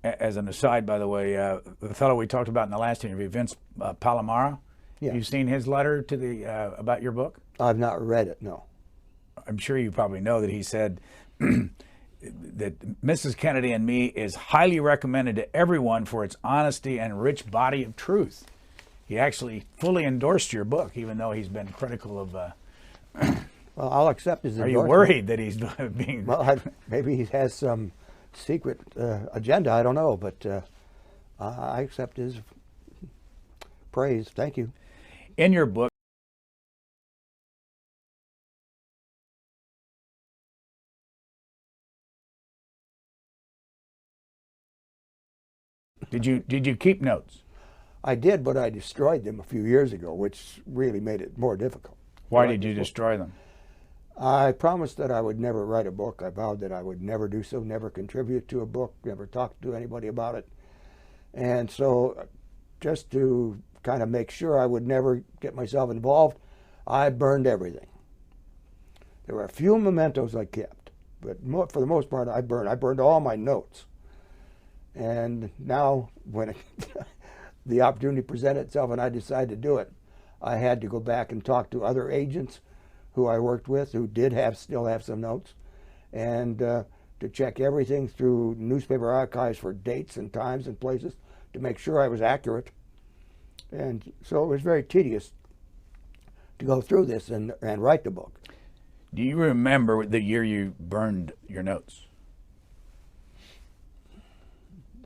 As an aside, by the way, the fellow we talked about in the last interview, Vince Palamara, Yeah. you've seen his letter to the about your book? I've not read it, no. I'm sure you probably know that he said that Mrs. Kennedy and Me is highly recommended to everyone for its honesty and rich body of truth. He actually fully endorsed your book, even though he's been critical of... Well, I'll accept his Are endorsement. you worried that he's being... Well, maybe he has some secret agenda, I don't know, but I accept his praise. Thank you. In your book, did you keep notes? I did, but I destroyed them a few years ago, which really made it more difficult. Why did you destroy them? I promised that I would never write a book. I vowed that I would never do so, never contribute to a book, never talk to anybody about it. And so just to kind of make sure I would never get myself involved, I burned everything. There were a few mementos I kept, but for the most part I burned. I burned all my notes. And now when the opportunity presented itself and I decided to do it, I had to go back and talk to other agents who I worked with who still have some notes, and to check everything through newspaper archives for dates and times and places to make sure I was accurate. And so it was very tedious to go through this and write the book. Do you remember the year you burned your notes?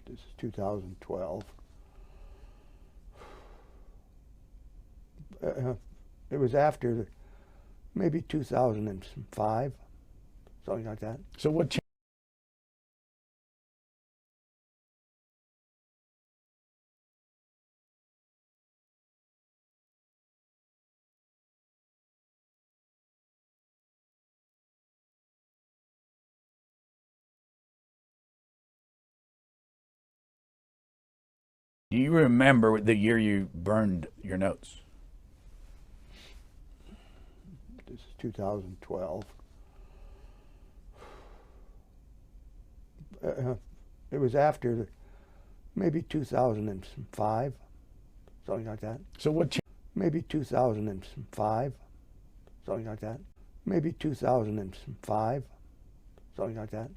This is 2012. It was after maybe 2005, something like that. So what changed? Do you remember the year you burned your notes? This is 2012. It was after maybe 2005, something like that. So what changed? Maybe 2005, something like that. Maybe 2005, something like that.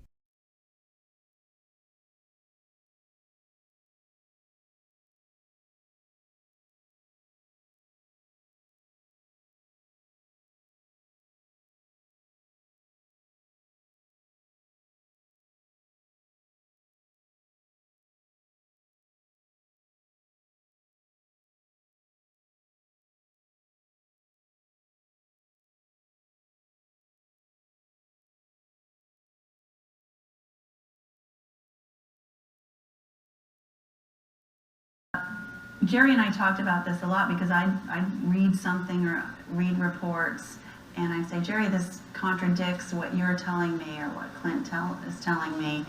Jerry and I talked about this a lot because I read something or read reports and I say, Jerry, this contradicts what you're telling me or what Clint is telling me.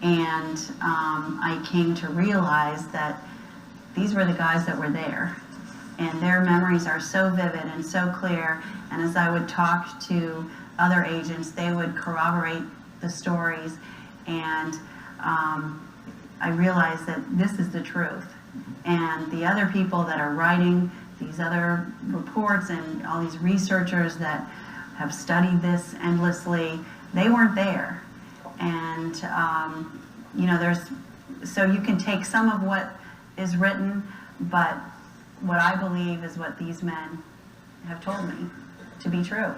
And I came to realize that these were the guys that were there. And their memories are so vivid and so clear. And as I would talk to other agents, they would corroborate the stories. And I realized that this is the truth. And the other people that are writing these other reports and all these researchers that have studied this endlessly, they weren't there. And, you know, so you can take some of what is written, but what I believe is what these men have told me to be true.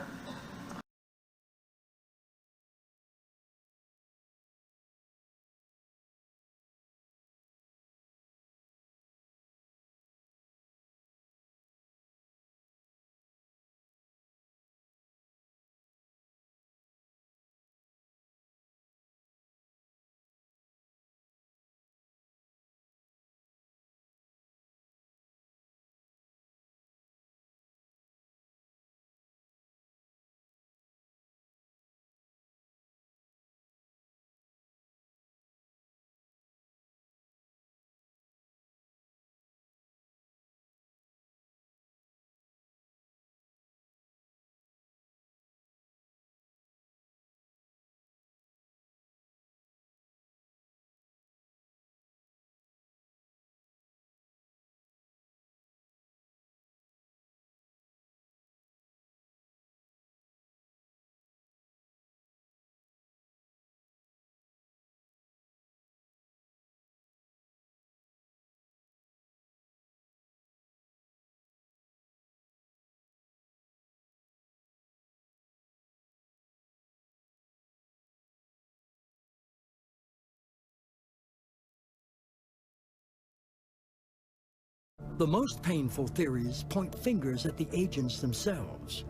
The most painful theories point fingers at the agents themselves.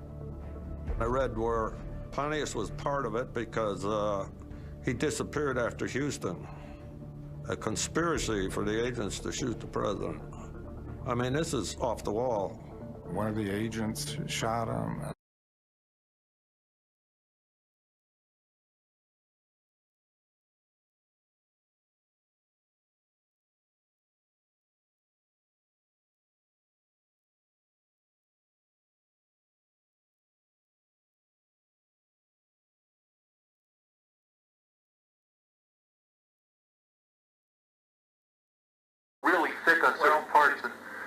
I read where Pontius was part of it because he disappeared after Houston. A conspiracy for the agents to shoot the president. I mean, this is off the wall. One of the agents shot him. Really thick on certain parts.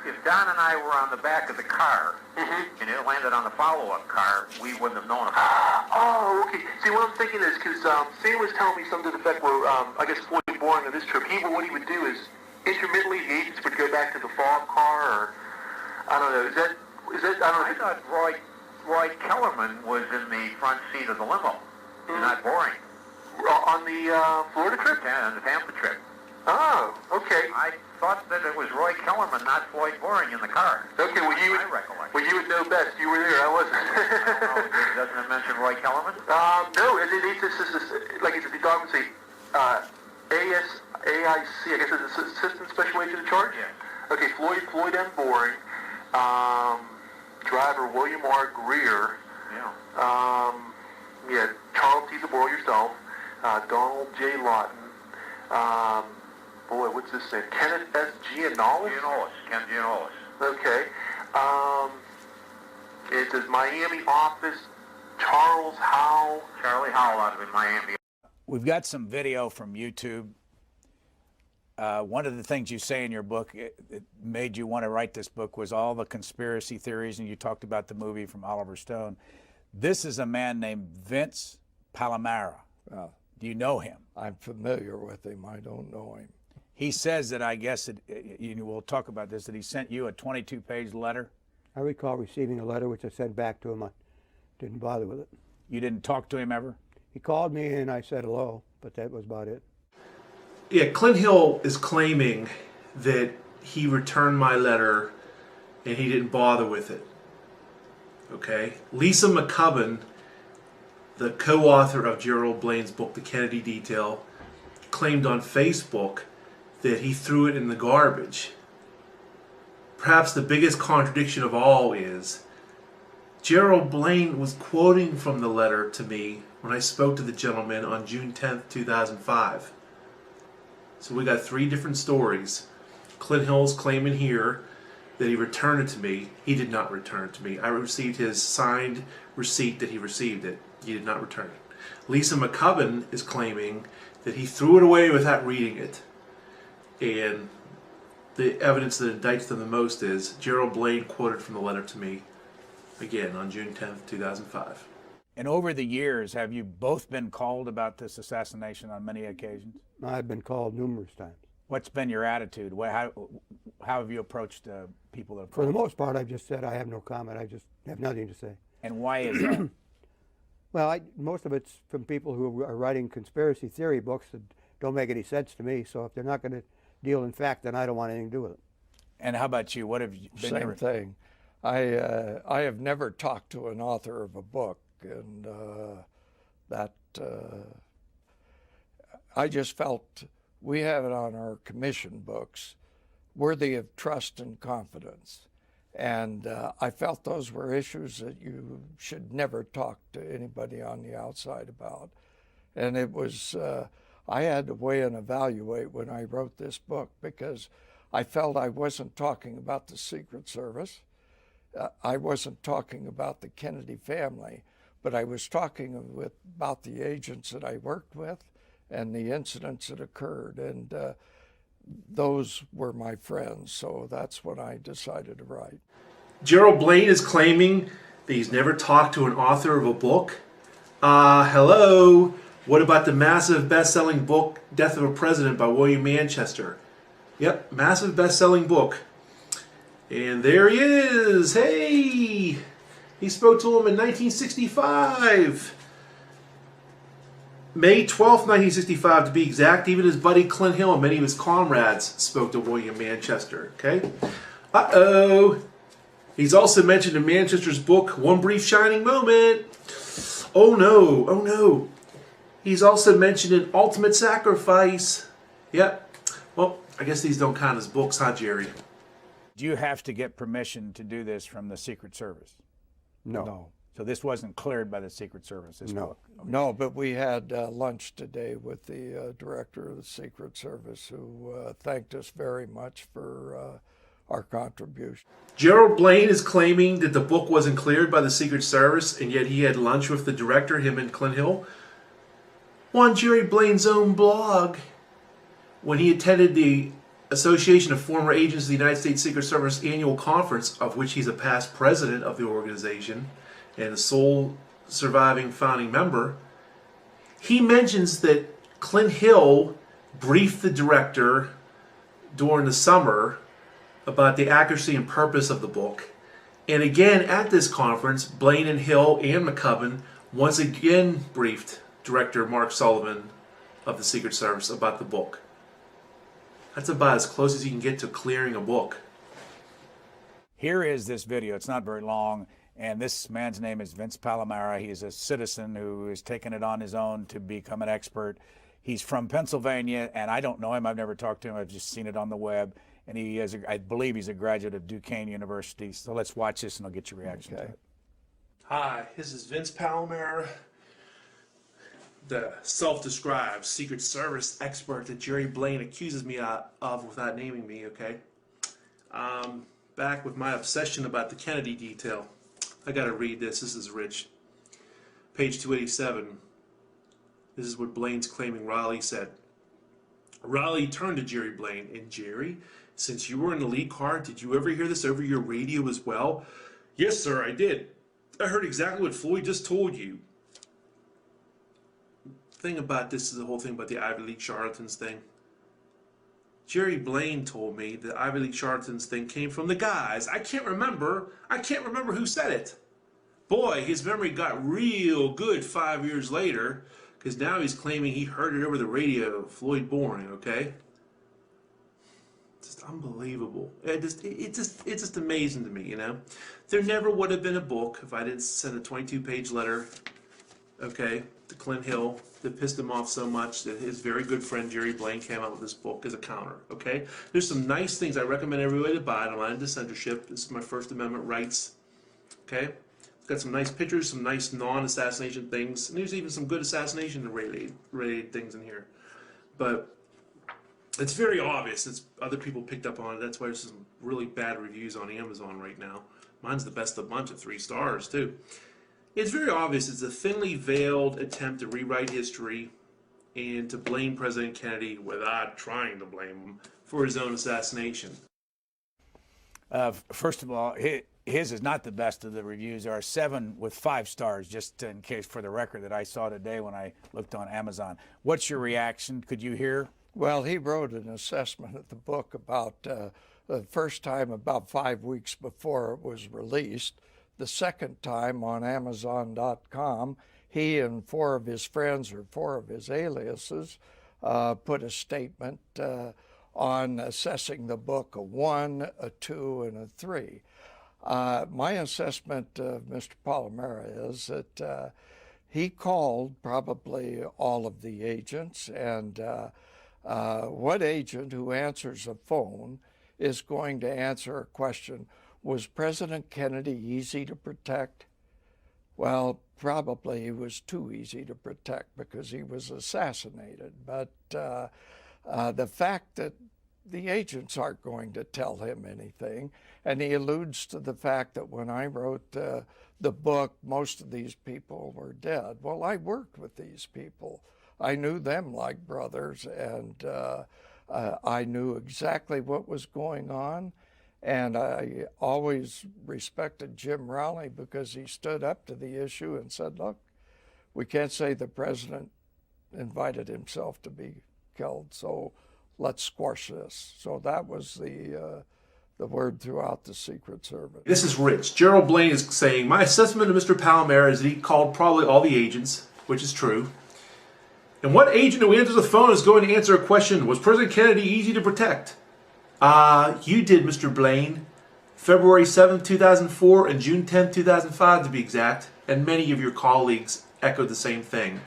If Don and I were on the back of the car, and it landed on the follow-up car, we wouldn't have known about it. Oh, okay. See, what I'm thinking is, because Sam was telling me something to the effect where, I guess Floyd Boring on this trip, what he would do is, intermittently, the agents would go back to the fog car, or, I don't know, is that, I don't know. I thought Roy Kellerman was in the front seat of the limo, and not Boring. On the Florida trip? Yeah, on the Tampa trip. Oh, okay. I thought that it was Roy Kellerman, not Floyd Boring, in the car. Okay, well, you would know best. You were there, I wasn't. Doesn't it mention Roy Kellerman? No, it's like it's the dog would say, ASAIC, I guess it's Assistant Special Agent in Charge? Yeah. Okay, Floyd M. Boring, driver William R. GREER, Charles T. Zboril yourself, Donald J. Lawton, boy, what's this name? Kenneth S. Gianolis? Ken Gianolis. Okay. It says Miami office, Charlie Howell out of Miami. We've got some video from YouTube. One of the things you say in your book, it made you want to write this book, was all the conspiracy theories, and you talked about the movie from Oliver Stone. This is a man named Vince Palamara. Do you know him? I'm familiar with him. I don't know him. He says that, I guess, we'll talk about this, that he sent you a 22-page letter. I recall receiving a letter which I sent back to him. I didn't bother with it. You didn't talk to him ever? He called me and I said hello, but that was about it. Yeah, Clint Hill is claiming that he returned my letter and he didn't bother with it. Okay? Lisa McCubbin, the co-author of Gerald Blaine's book, The Kennedy Detail, claimed on Facebook that he threw it in the garbage. Perhaps the biggest contradiction of all is Gerald Blaine was quoting from the letter to me when I spoke to the gentleman on June 10th, 2005. So we got three different stories. Clint Hill's claiming here that he returned it to me. He did not return it to me. I received his signed receipt that he received it. He did not return it. Lisa McCubbin is claiming that he threw it away without reading it. And the evidence that indicts them the most is Gerald Blaine quoted from the letter to me, again, on June 10th, 2005. And over the years, have you both been called about this assassination on many occasions? I've been called numerous times. What's been your attitude? How have you approached people that have For the most part, I've just said I have no comment. I just have nothing to say. And why is that? Well, most of it's from people who are writing conspiracy theory books that don't make any sense to me. So if they're not going to deal in fact, then I don't want anything to do with it. And how about you? What have you been? Same thing. I have never talked to an author of a book, and I just felt we have it on our commission books, worthy of trust and confidence. And I felt those were issues that you should never talk to anybody on the outside about. And it was, I had to weigh and evaluate when I wrote this book, because I felt I wasn't talking about the Secret Service. I wasn't talking about the Kennedy family, but I was talking about the agents that I worked with and the incidents that occurred. And those were my friends, so that's when I decided to write. Gerald Blaine is claiming that he's never talked to an author of a book. Hello? What about the massive best-selling book, Death of a President by William Manchester? Yep, massive best-selling book. And there he is. Hey! He spoke to him in 1965. May 12th, 1965, to be exact. Even his buddy Clint Hill and many of his comrades spoke to William Manchester. Okay? Uh-oh. He's also mentioned in Manchester's book, One Brief Shining Moment. Oh no, oh no. He's also mentioned in Ultimate Sacrifice. Yep. Well, I guess these don't count as books, huh, Jerry? Do you have to get permission to do this from the Secret Service? No. So this wasn't cleared by the Secret Service, this book? No, but we had lunch today with the director of the Secret Service, who thanked us very much for our contribution. Gerald Blaine is claiming that the book wasn't cleared by the Secret Service, and yet he had lunch with the director, him and Clint Hill. On Jerry Blaine's own blog, when he attended the Association of Former Agents of the United States Secret Service annual conference, of which he's a past president of the organization and the sole surviving founding member, he mentions that Clint Hill briefed the director during the summer about the accuracy and purpose of the book. And again, at this conference, Blaine and Hill and McCubbin once again briefed Director Mark Sullivan of the Secret Service about the book. That's about as close as you can get to clearing a book. Here is this video. It's not very long, and this man's name is Vince Palamara. He is a citizen who has taken it on his own to become an expert. He's from Pennsylvania, and I don't know him. I've never talked to him. I've just seen it on the web. And he is, I believe he's a graduate of Duquesne University. So let's watch this and I'll get your reaction to it. Hi, this is Vince Palamara, the self-described Secret Service expert that Jerry Blaine accuses me of without naming me, okay? Back with my obsession about the Kennedy detail. I gotta read this. This is rich. Page 287. This is what Blaine's claiming Raleigh said. Raleigh turned to Jerry Blaine. And Jerry, since you were in the lead car, did you ever hear this over your radio as well? Yes, sir, I did. I heard exactly what Floyd just told you. The thing about this is the whole thing about the Ivy League charlatans thing. Jerry Blaine told me the Ivy League charlatans thing came from the guys. I can't remember who said it. Boy, his memory got real good 5 years later, because now he's claiming he heard it over the radio, Floyd Boring, okay? Just unbelievable. It's just amazing to me, you know? There never would have been a book if I didn't send a 22-page letter, okay, to Clint Hill that pissed him off so much that his very good friend Jerry Blaine came out with this book as a counter, okay? There's some nice things I recommend everybody to buy. I'm on censorship. This is my First Amendment rights, okay? It's got some nice pictures, some nice non-assassination things, and there's even some good assassination-related things in here. But it's very obvious. Other people picked up on it. That's why there's some really bad reviews on Amazon right now. Mine's the best of the bunch at 3 stars, too. It's very obvious it's a thinly veiled attempt to rewrite history and to blame President Kennedy without trying to blame him for his own assassination. First of all, his is not the best of the reviews. There are 7 with 5 stars, just in case for the record, that I saw today when I looked on Amazon. What's your reaction? Could you hear? Well, he wrote an assessment of the book about the first time about 5 weeks before it was released. The second time on Amazon.com, he and 4 of his friends, or 4 of his aliases, put a statement on assessing the book a 1, a 2, and a 3. My assessment of Mr. Palamara is that he called probably all of the agents, and what agent who answers a phone is going to answer a question, was President Kennedy easy to protect? Well, probably he was too easy to protect because he was assassinated. But the fact that the agents aren't going to tell him anything, and he alludes to the fact that when I wrote the book, most of these people were dead. Well, I worked with these people. I knew them like brothers, and I knew exactly what was going on. And I always respected Jim Rowley because he stood up to the issue and said, look, we can't say the president invited himself to be killed, so let's squash this. So that was the word throughout the Secret Service. This is rich. Gerald Blaine is saying, my assessment of Mr. Palamara is that he called probably all the agents, which is true. And what agent who answers the phone is going to answer a question, was President Kennedy easy to protect? You did, Mr. Blaine. February 7th, 2004 and June 10th, 2005 to be exact, and many of your colleagues echoed the same thing.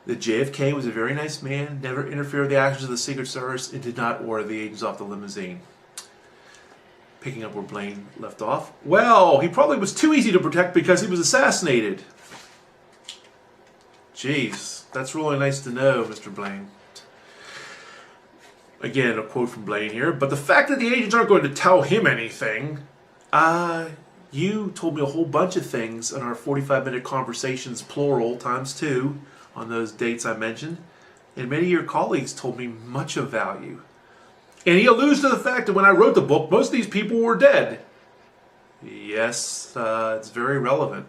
That JFK was a very nice man, never interfered with the actions of the Secret Service, and did not order the agents off the limousine. Picking up where Blaine left off. Well, he probably was too easy to protect because he was assassinated. Jeez, that's really nice to know, Mr. Blaine. Again, a quote from Blaine here. But the fact that the agents aren't going to tell him anything, you told me a whole bunch of things in our 45-minute conversations, plural, times 2, on those dates I mentioned. And many of your colleagues told me much of value. And he alludes to the fact that when I wrote the book, most of these people were dead. Yes, it's very relevant.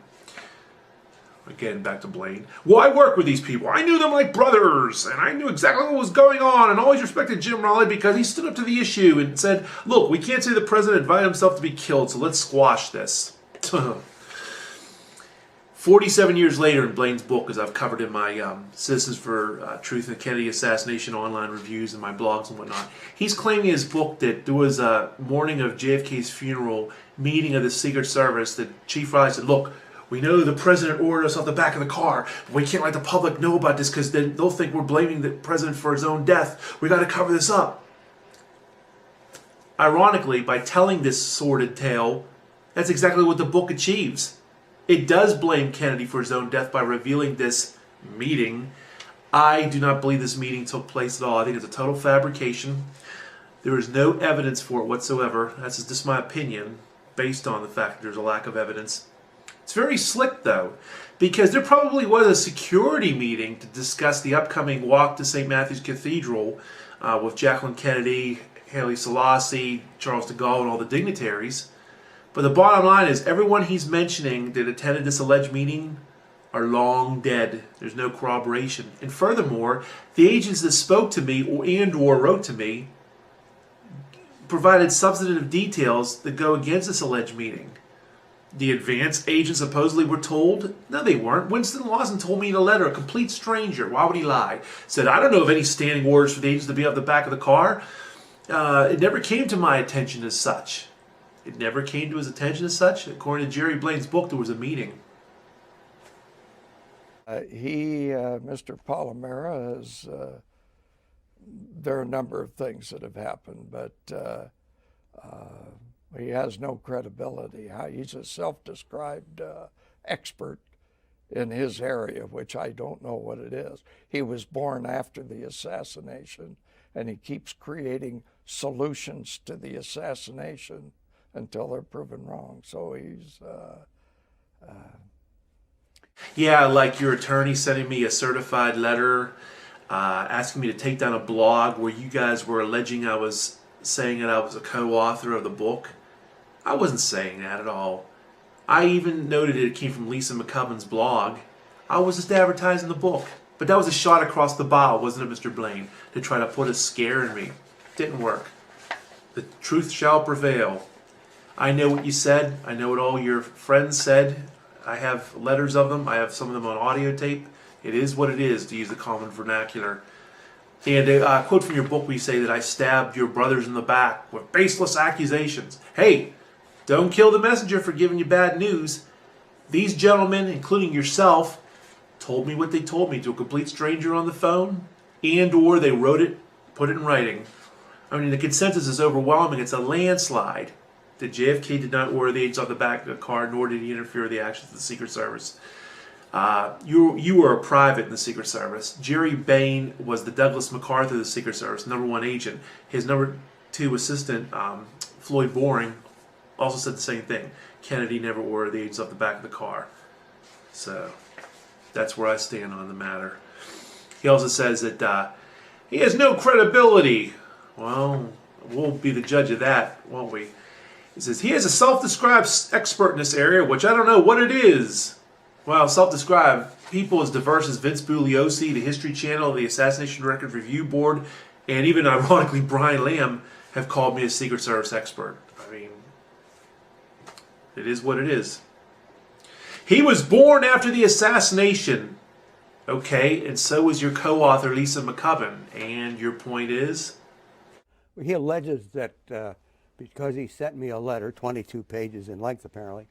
Again, back to Blaine. Well, I worked with these people. I knew them like brothers, and I knew exactly what was going on, and always respected Jim Raleigh because he stood up to the issue and said, look, we can't say the president invited himself to be killed, so let's squash this. 47 years later in Blaine's book, as I've covered in my Citizens for Truth and Kennedy Assassination online reviews and my blogs and whatnot, he's claiming in his book that there was a morning of JFK's funeral meeting of the Secret Service that Chief Riley said, look, we know the president ordered us off the back of the car, but we can't let the public know about this because then they'll think we're blaming the president for his own death. We got to cover this up. Ironically, by telling this sordid tale, that's exactly what the book achieves. It does blame Kennedy for his own death by revealing this meeting. I do not believe this meeting took place at all. I think it's a total fabrication. There is no evidence for it whatsoever. That's just my opinion, based on the fact that there's a lack of evidence. It's very slick, though, because there probably was a security meeting to discuss the upcoming walk to St. Matthew's Cathedral with Jacqueline Kennedy, Haile Selassie, Charles de Gaulle, and all the dignitaries. But the bottom line is everyone he's mentioning that attended this alleged meeting are long dead. There's no corroboration. And furthermore, the agents that spoke to me or wrote to me provided substantive details that go against this alleged meeting. The advance agents supposedly were told. No, they weren't. Winston Lawson told me in a letter, a complete stranger. Why would he lie? Said, I don't know of any standing orders for the agents to be off the back of the car. It never came to my attention as such. It never came to his attention as such. According to Gerald Blaine's book, there was a meeting. Mr. Palamara, there are a number of things that have happened, but he has no credibility. He's a self-described expert in his area, which I don't know what it is. He was born after the assassination, and he keeps creating solutions to the assassination until they're proven wrong. So he's... Yeah, like your attorney sending me a certified letter asking me to take down a blog where you guys were alleging I was saying that I was a co-author of the book. I wasn't saying that at all. I even noted it came from Lisa McCubbin's blog. I was just advertising the book. But that was a shot across the bow, wasn't it, Mr. Blaine? To try to put a scare in me. Didn't work. The truth shall prevail. I know what you said. I know what all your friends said. I have letters of them. I have some of them on audio tape. It is what it is, to use the common vernacular. And a quote from your book where you say that I stabbed your brothers in the back with baseless accusations. Hey, don't kill the messenger for giving you bad news. These gentlemen, including yourself, told me what they told me to a complete stranger on the phone, and or they wrote it, put it in writing. I mean, the consensus is overwhelming. It's a landslide that JFK did not order the agents off the back of the car, nor did he interfere with the actions of the Secret Service. You were a private in the Secret Service. Gerald Behn was the Douglas MacArthur of the Secret Service, #1 agent. His #2 assistant, Floyd Boring, also said the same thing. Kennedy never ordered the agents off the back of the car. So that's where I stand on the matter. He also says that he has no credibility. Well, we'll be the judge of that, won't we? He says he is a self-described expert in this area, which I don't know what it is. Well, self-described people as diverse as Vince Bugliosi, the History Channel, the Assassination Records Review Board, and even ironically Brian Lamb have called me a Secret Service expert. I mean, it is what it is. He was born after the assassination. Okay, and so was your co-author Lisa McCubbin. And your point is? He alleges that because he sent me a letter, 22 pages in length apparently,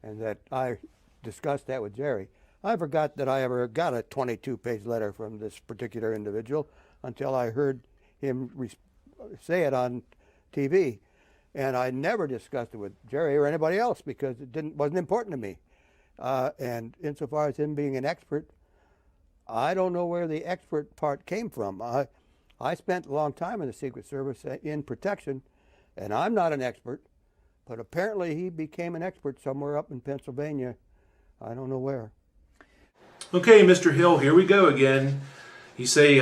and that I discussed that with Jerry. I forgot that I ever got a 22-page letter from this particular individual until I heard him say it on TV. And I never discussed it with Jerry or anybody else because it wasn't important to me. And insofar as him being an expert, I don't know where the expert part came from. I spent a long time in the Secret Service in protection, and I'm not an expert, but apparently he became an expert somewhere up in Pennsylvania. I don't know where. Okay, Mr. Hill, here we go again. You say,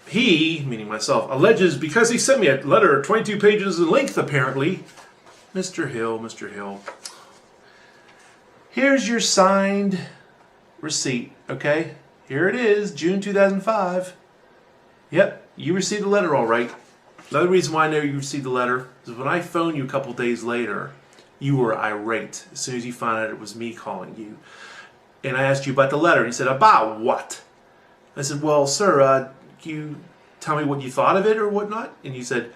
he, meaning myself, alleges because he sent me a letter 22 pages in length, apparently. Mr. Hill. Here's your signed receipt, okay? Here it is, June 2005. Yep, you received the letter all right. Another reason why I know you received the letter is when I phoned you a couple days later, you were irate as soon as you found out it was me calling you. And I asked you about the letter, and you said, about what? I said, well, sir, can you tell me what you thought of it or whatnot? And you said,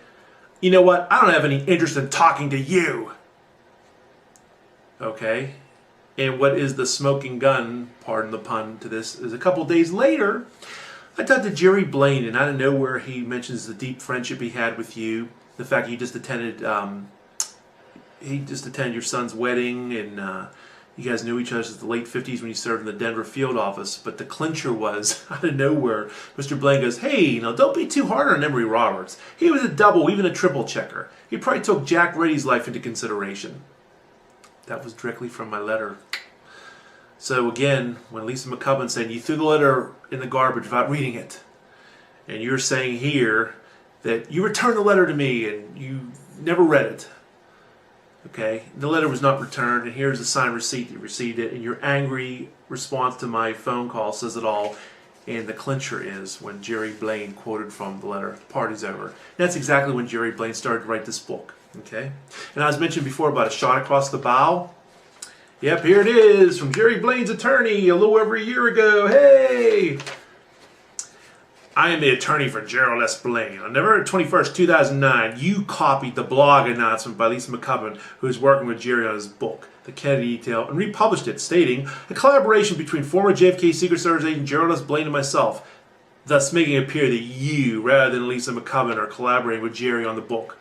you know what, I don't have any interest in talking to you. Okay. And what is the smoking gun, pardon the pun to this, is a couple days later, I talked to Gerald Blaine, and out of nowhere he mentions the deep friendship he had with you, the fact he just attended your son's wedding, and you guys knew each other since the late 50s when you served in the Denver field office. But the clincher was, out of nowhere, Mr. Blaine goes, hey, don't be too hard on Emory Roberts. He was a double, even a triple checker. He probably took Jack Reddy's life into consideration. That was directly from my letter. So again, when Lisa McCubbin said you threw the letter in the garbage without reading it, and you're saying here that you returned the letter to me and you never read it. Okay, the letter was not returned, and here's the signed receipt that you received it, and your angry response to my phone call says it all. And the clincher is when Gerald Blaine quoted from the letter, the party's over. That's exactly when Gerald Blaine started to write this book. Okay, and I was mentioned before about a shot across the bow. Yep, here it is from Gerald Blaine's attorney a little over a year ago. Hey! I am the attorney for Gerald S. Blaine. On November 21st, 2009, you copied the blog announcement by Lisa McCubbin, who is working with Jerry on his book, The Kennedy Detail, and republished it, stating, a collaboration between former JFK Secret Service agent Gerald S. Blaine and myself, thus making it appear that you, rather than Lisa McCubbin, are collaborating with Jerry on the book.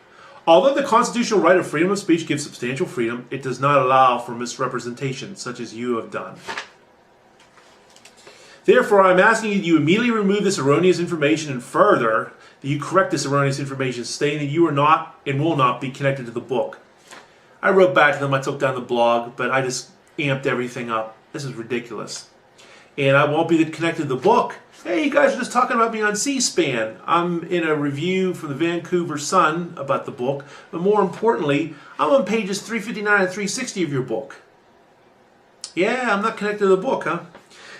Although the constitutional right of freedom of speech gives substantial freedom, it does not allow for misrepresentation, such as you have done. Therefore, I am asking you that you immediately remove this erroneous information, and further, that you correct this erroneous information, stating that you are not and will not be connected to the book. I wrote back to them, I took down the blog, but I just amped everything up. This is ridiculous. And I won't be connected to the book. Hey, you guys are just talking about me on C-SPAN. I'm in a review from the Vancouver Sun about the book, but more importantly, I'm on pages 359 and 360 of your book. Yeah, I'm not connected to the book, huh?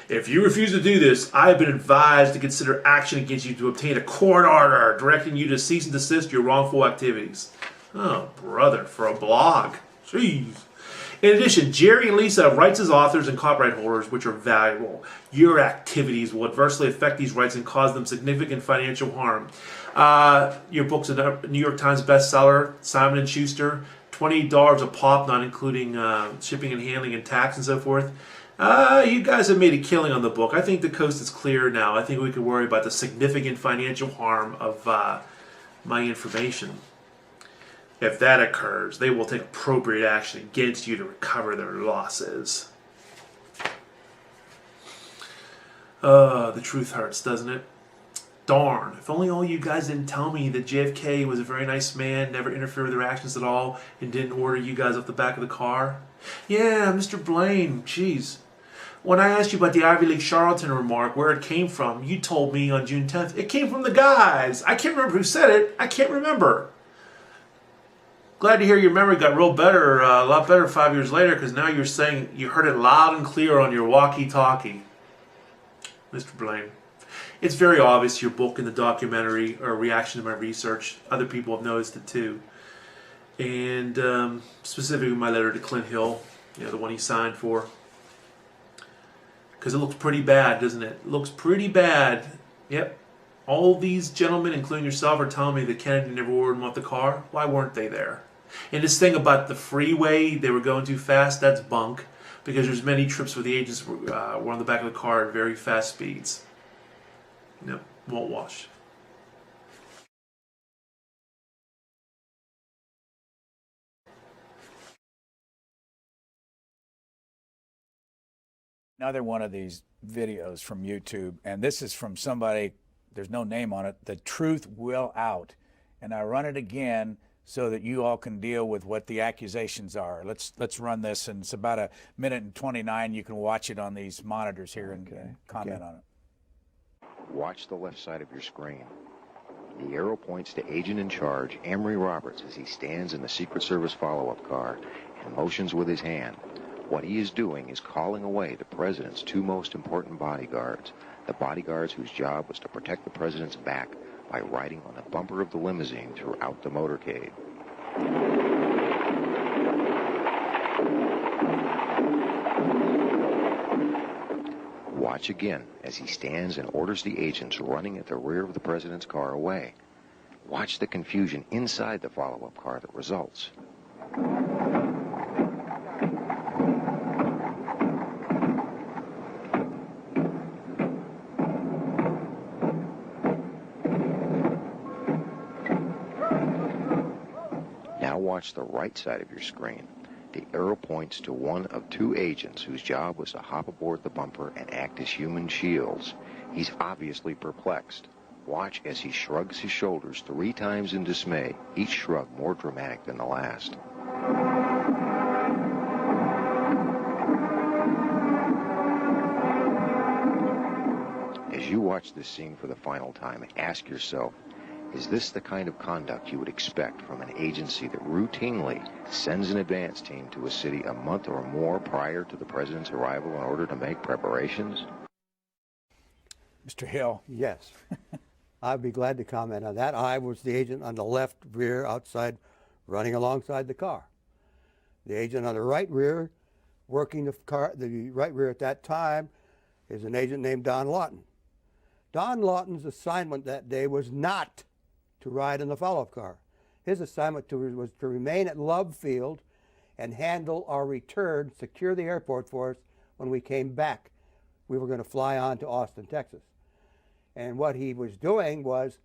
If you refuse to do this, I have been advised to consider action against you to obtain a court order directing you to cease and desist your wrongful activities. Oh, brother, for a blog. Jeez. In addition, Jerry and Lisa have rights as authors and copyright holders which are valuable. Your activities will adversely affect these rights and cause them significant financial harm. Your book's a New York Times bestseller, Simon & Schuster, $28 a pop, not including shipping and handling and tax and so forth. You guys have made a killing on the book. I think the coast is clear now. I think we can worry about the significant financial harm of my information. If that occurs, they will take appropriate action against you to recover their losses. The truth hurts, doesn't it? Darn, if only all you guys didn't tell me that JFK was a very nice man, never interfered with their actions at all, and didn't order you guys off the back of the car. Yeah, Mr. Blaine, jeez. When I asked you about the Ivy League charlatan remark, where it came from, you told me on June 10th, it came from the guys. I can't remember who said it. I can't remember. Glad to hear your memory got real better, a lot better 5 years later, because now you're saying you heard it loud and clear on your walkie-talkie. Mr. Blaine, it's very obvious your book and the documentary are a reaction to my research. Other people have noticed it too. And specifically my letter to Clint Hill, the one he signed for. Because it looks pretty bad, doesn't it? It looks pretty bad. Yep. All these gentlemen, including yourself, are telling me that Kennedy never ordered him off the car. Why weren't they there? And this thing about the freeway, they were going too fast, that's bunk. Because there's many trips where the agents were on the back of the car at very fast speeds. No, won't wash. Another one of these videos from YouTube, and this is from somebody, there's no name on it, The Truth Will Out. And I run it again so that you all can deal with what the accusations are. Let's run this, and it's about 1:29. You can watch it on these monitors here and comment on it. Watch the left side of your screen. The arrow points to Agent in Charge, Emory Roberts, as he stands in the Secret Service follow-up car and motions with his hand. What he is doing is calling away the president's two most important bodyguards, the bodyguards whose job was to protect the president's back by riding on the bumper of the limousine throughout the motorcade. Watch again as he stands and orders the agents running at the rear of the president's car away. Watch the confusion inside the follow-up car that results. Now watch the right side of your screen. The arrow points to one of two agents whose job was to hop aboard the bumper and act as human shields. He's obviously perplexed. Watch as he shrugs his shoulders 3 times in dismay, each shrug more dramatic than the last. As you watch this scene for the final time, ask yourself, is this the kind of conduct you would expect from an agency that routinely sends an advance team to a city a month or more prior to the president's arrival in order to make preparations? Mr. Hill. Yes. I'd be glad to comment on that. I was the agent on the left rear outside, running alongside the car. The agent on the right rear, working the car, the right rear at that time, is an agent named Don Lawton. Don Lawton's assignment that day was not to ride in the follow-up car. His assignment was to remain at Love Field and handle our return, secure the airport for us when we came back. We were going to fly on to Austin, Texas. And what he was doing was,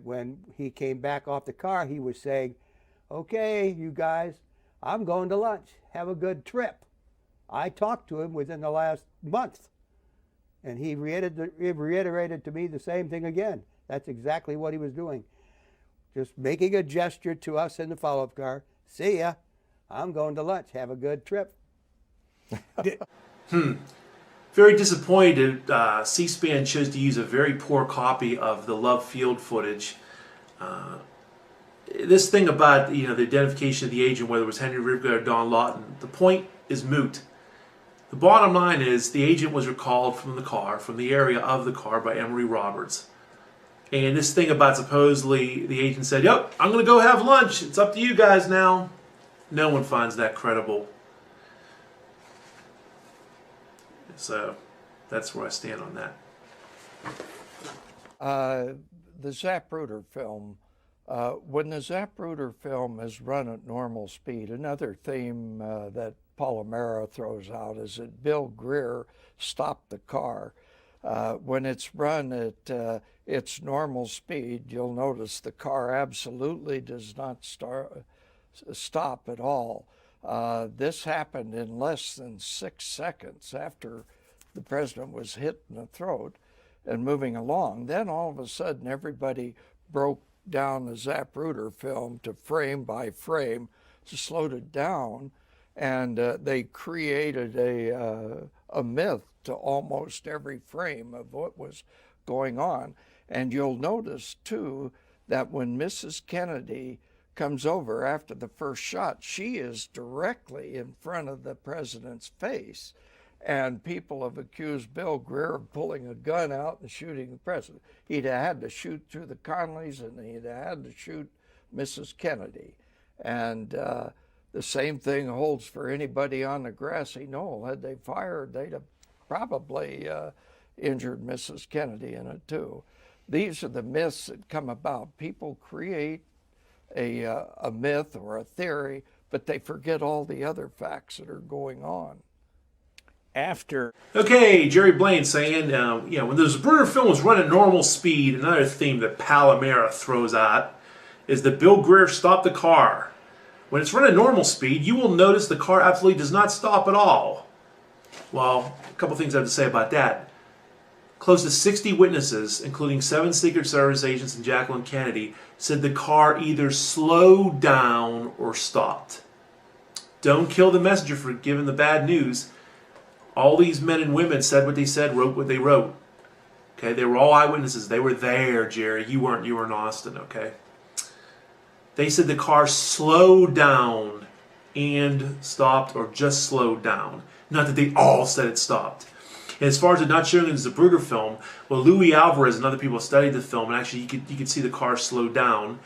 when he came back off the car, he was saying, okay, you guys, I'm going to lunch. Have a good trip. I talked to him within the last month, and he reiterated to me the same thing again. That's exactly what he was doing. Just making a gesture to us in the follow-up car. See ya. I'm going to lunch. Have a good trip. Very disappointed. C-SPAN chose to use a very poor copy of the Love Field footage. This thing about the identification of the agent, whether it was Henry Rivka or Don Lawton, the point is moot. The bottom line is the agent was recalled from the car, from the area of the car, by Emory Roberts. And this thing about supposedly the agent said, yep, I'm going to go have lunch. It's up to you guys now. No one finds that credible. So that's where I stand on that. The Zapruder film, when the Zapruder film is run at normal speed, another theme that Palamara throws out is that Bill GREER stopped the car. When it's run at its normal speed, you'll notice the car absolutely does not stop at all. This happened in less than 6 seconds after the president was hit in the throat and moving along. Then all of a sudden everybody broke down the Zapruder film to frame by frame, to slowed it down, and they created a myth to almost every frame of what was going on. And you'll notice too that when Mrs. Kennedy comes over after the first shot, she is directly in front of the president's face. And people have accused Bill GREER of pulling a gun out and shooting the president. He'd have had to shoot through the Conleys, and he'd have had to shoot Mrs. Kennedy. And the same thing holds for anybody on the grassy knoll. Had they fired, they'd have probably injured Mrs. Kennedy in it too. These are the myths that come about. People create a myth or a theory, but they forget all the other facts that are going on. Okay, Gerald Blaine saying, when the Zboril film was running normal speed, another theme that Palamara throws out is that Bill GREER stopped the car. When it's running normal speed, you will notice the car absolutely does not stop at all. Well, a couple things I have to say about that. Close to 60 witnesses, including 7 Secret Service agents and Jacqueline Kennedy, said the car either slowed down or stopped. Don't kill the messenger for giving the bad news. All these men and women said what they said, wrote what they wrote. Okay, they were all eyewitnesses. They were there, Jerry. You weren't. You were in Austin, okay? They said the car slowed down and stopped, or just slowed down. Not that they all said it stopped. And as far as it not showing in the Zboril film, well, Louis Alvarez and other people studied the film, and actually you could see the car slow down.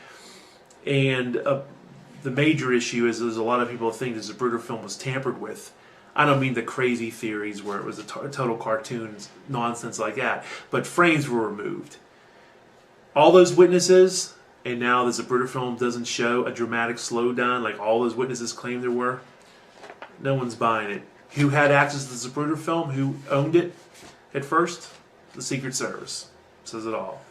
And the major issue is there's a lot of people think the Zboril film was tampered with. I don't mean the crazy theories where it was a total cartoon nonsense like that, but frames were removed. All those witnesses, and now the Zboril film doesn't show a dramatic slowdown like all those witnesses claimed there were. No one's buying it. Who had access to the Zboril film? Who owned it at first? The Secret Service. Says it all.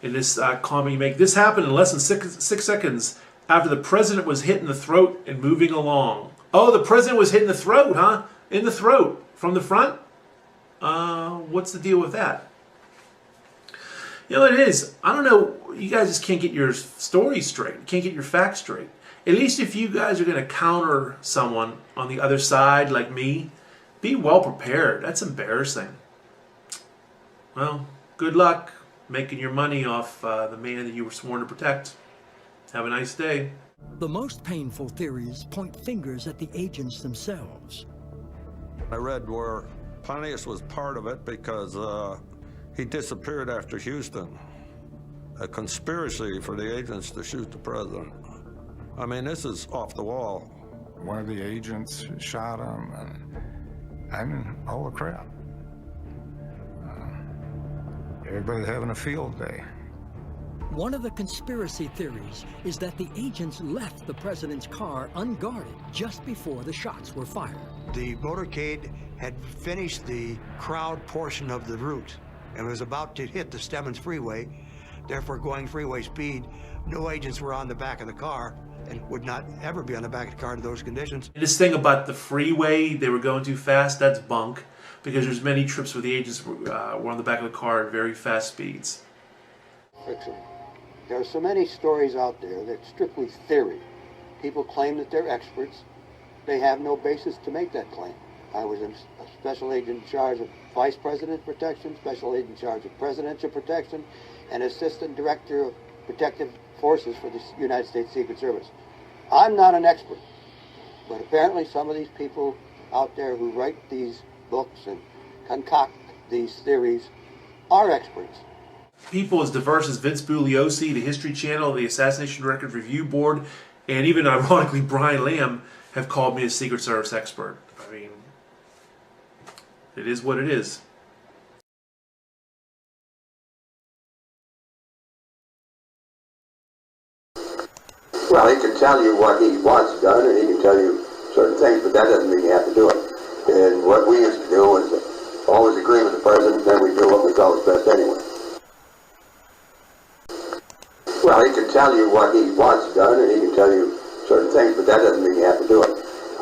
In this comment you make, this happened in less than 6 seconds after the president was hit in the throat and moving along. Oh, the president was hit in the throat, huh? In the throat. From the front? What's the deal with that? You know what it is? I don't know. You guys just can't get your story straight. Can't get your facts straight. At least if you guys are going to counter someone on the other side like me, be well prepared. That's embarrassing. Well, good luck making your money off the man that you were sworn to protect. Have a nice day. The most painful theories point fingers at the agents themselves. I read where Pontius was part of it because he disappeared after Houston. A conspiracy for the agents to shoot the president. I mean, this is off the wall. One of the agents shot him, and I mean, holy crap. Everybody's having a field day. One of the conspiracy theories is that the agents left the president's car unguarded just before the shots were fired. The motorcade had finished the crowd portion of the route and was about to hit the Stemmons Freeway, therefore going freeway speed. No agents were on the back of the car and would not ever be on the back of the car in those conditions. And this thing about the freeway, they were going too fast, that's bunk, because there's many trips where the agents were on the back of the car at very fast speeds. Fiction. There are so many stories out there that's strictly theory. People claim that they're experts. They have no basis to make that claim. I was a special agent in charge of vice president protection, special agent in charge of presidential protection, and assistant director of protective forces for the United States Secret Service. I'm not an expert, but apparently some of these people out there who write these books and concoct these theories are experts. People as diverse as Vince Bugliosi, the History Channel, the Assassination Record Review Board, and even ironically Brian Lamb have called me a Secret Service expert. I mean, it is what it is. Well, he can tell you what he wants done, and he can tell you certain things, but that doesn't mean you have to do it. And what we used to do was always agree with the president, then we do what we thought was best anyway. Well, he can tell you what he wants done, and he can tell you certain things, but that doesn't mean you have to do it.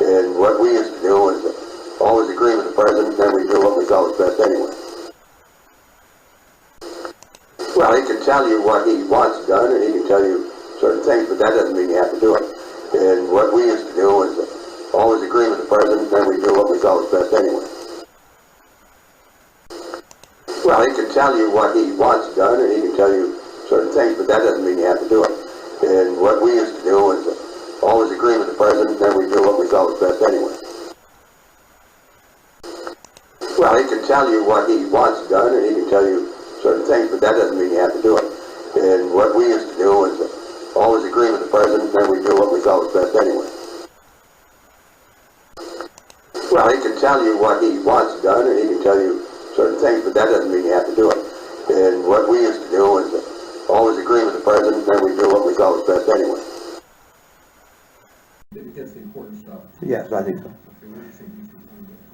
And what we used to do was always agree with the president, then we do what we thought was best anyway. Well, he can tell you what he wants done, and he can tell you certain things, but that doesn't mean you have to do it. And what we used to do was always agree with the president, then we do what we thought was best anyway. Well, he can tell you what he wants done, and he can tell you certain things, but that doesn't mean you have to do it. And what we used to do was always agree with the president, then we do what we thought was best anyway. Well, he can tell you what he wants done, and he can tell you certain things, but that doesn't mean you have to do it. And what we used to do was always agree with the president, then we do what we thought was best anyway. Well, he can tell you what he wants done, and he can tell you certain things, but that doesn't mean you have to do it. And And what we used to do was always agree with the president, then we do what we thought was best anyway. That's the important stuff. Yes, I think so.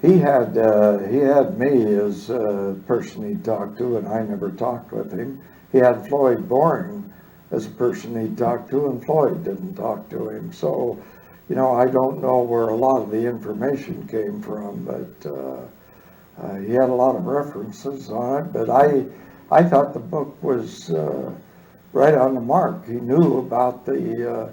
He had me as a person he talked to, and I never talked with him. He had Floyd Boring as a person he talked to, and Floyd didn't talk to him. So, you know, I don't know where a lot of the information came from, but he had a lot of references on it. But I thought the book was right on the mark. He knew about the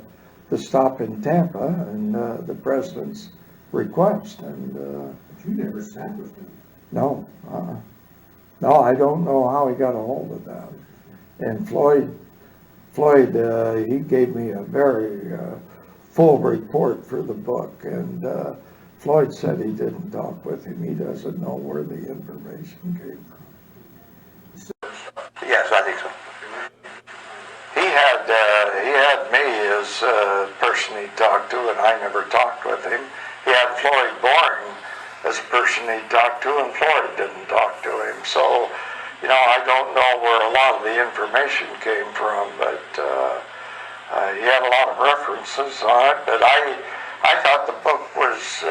stop in Tampa and the president's request, and But you never sat with him. no, no, I don't know how he got a hold of that. And Floyd, he gave me a very full report for the book, and Floyd said he didn't talk with him. He doesn't know where the information came from. Yes, I think so. He had me as a person he talked to, and I never talked with him. He had Floyd Boring as a person he talked to, and Floyd didn't talk to him. So, you know, I don't know where a lot of the information came from, but he had a lot of references on it. But I thought the book was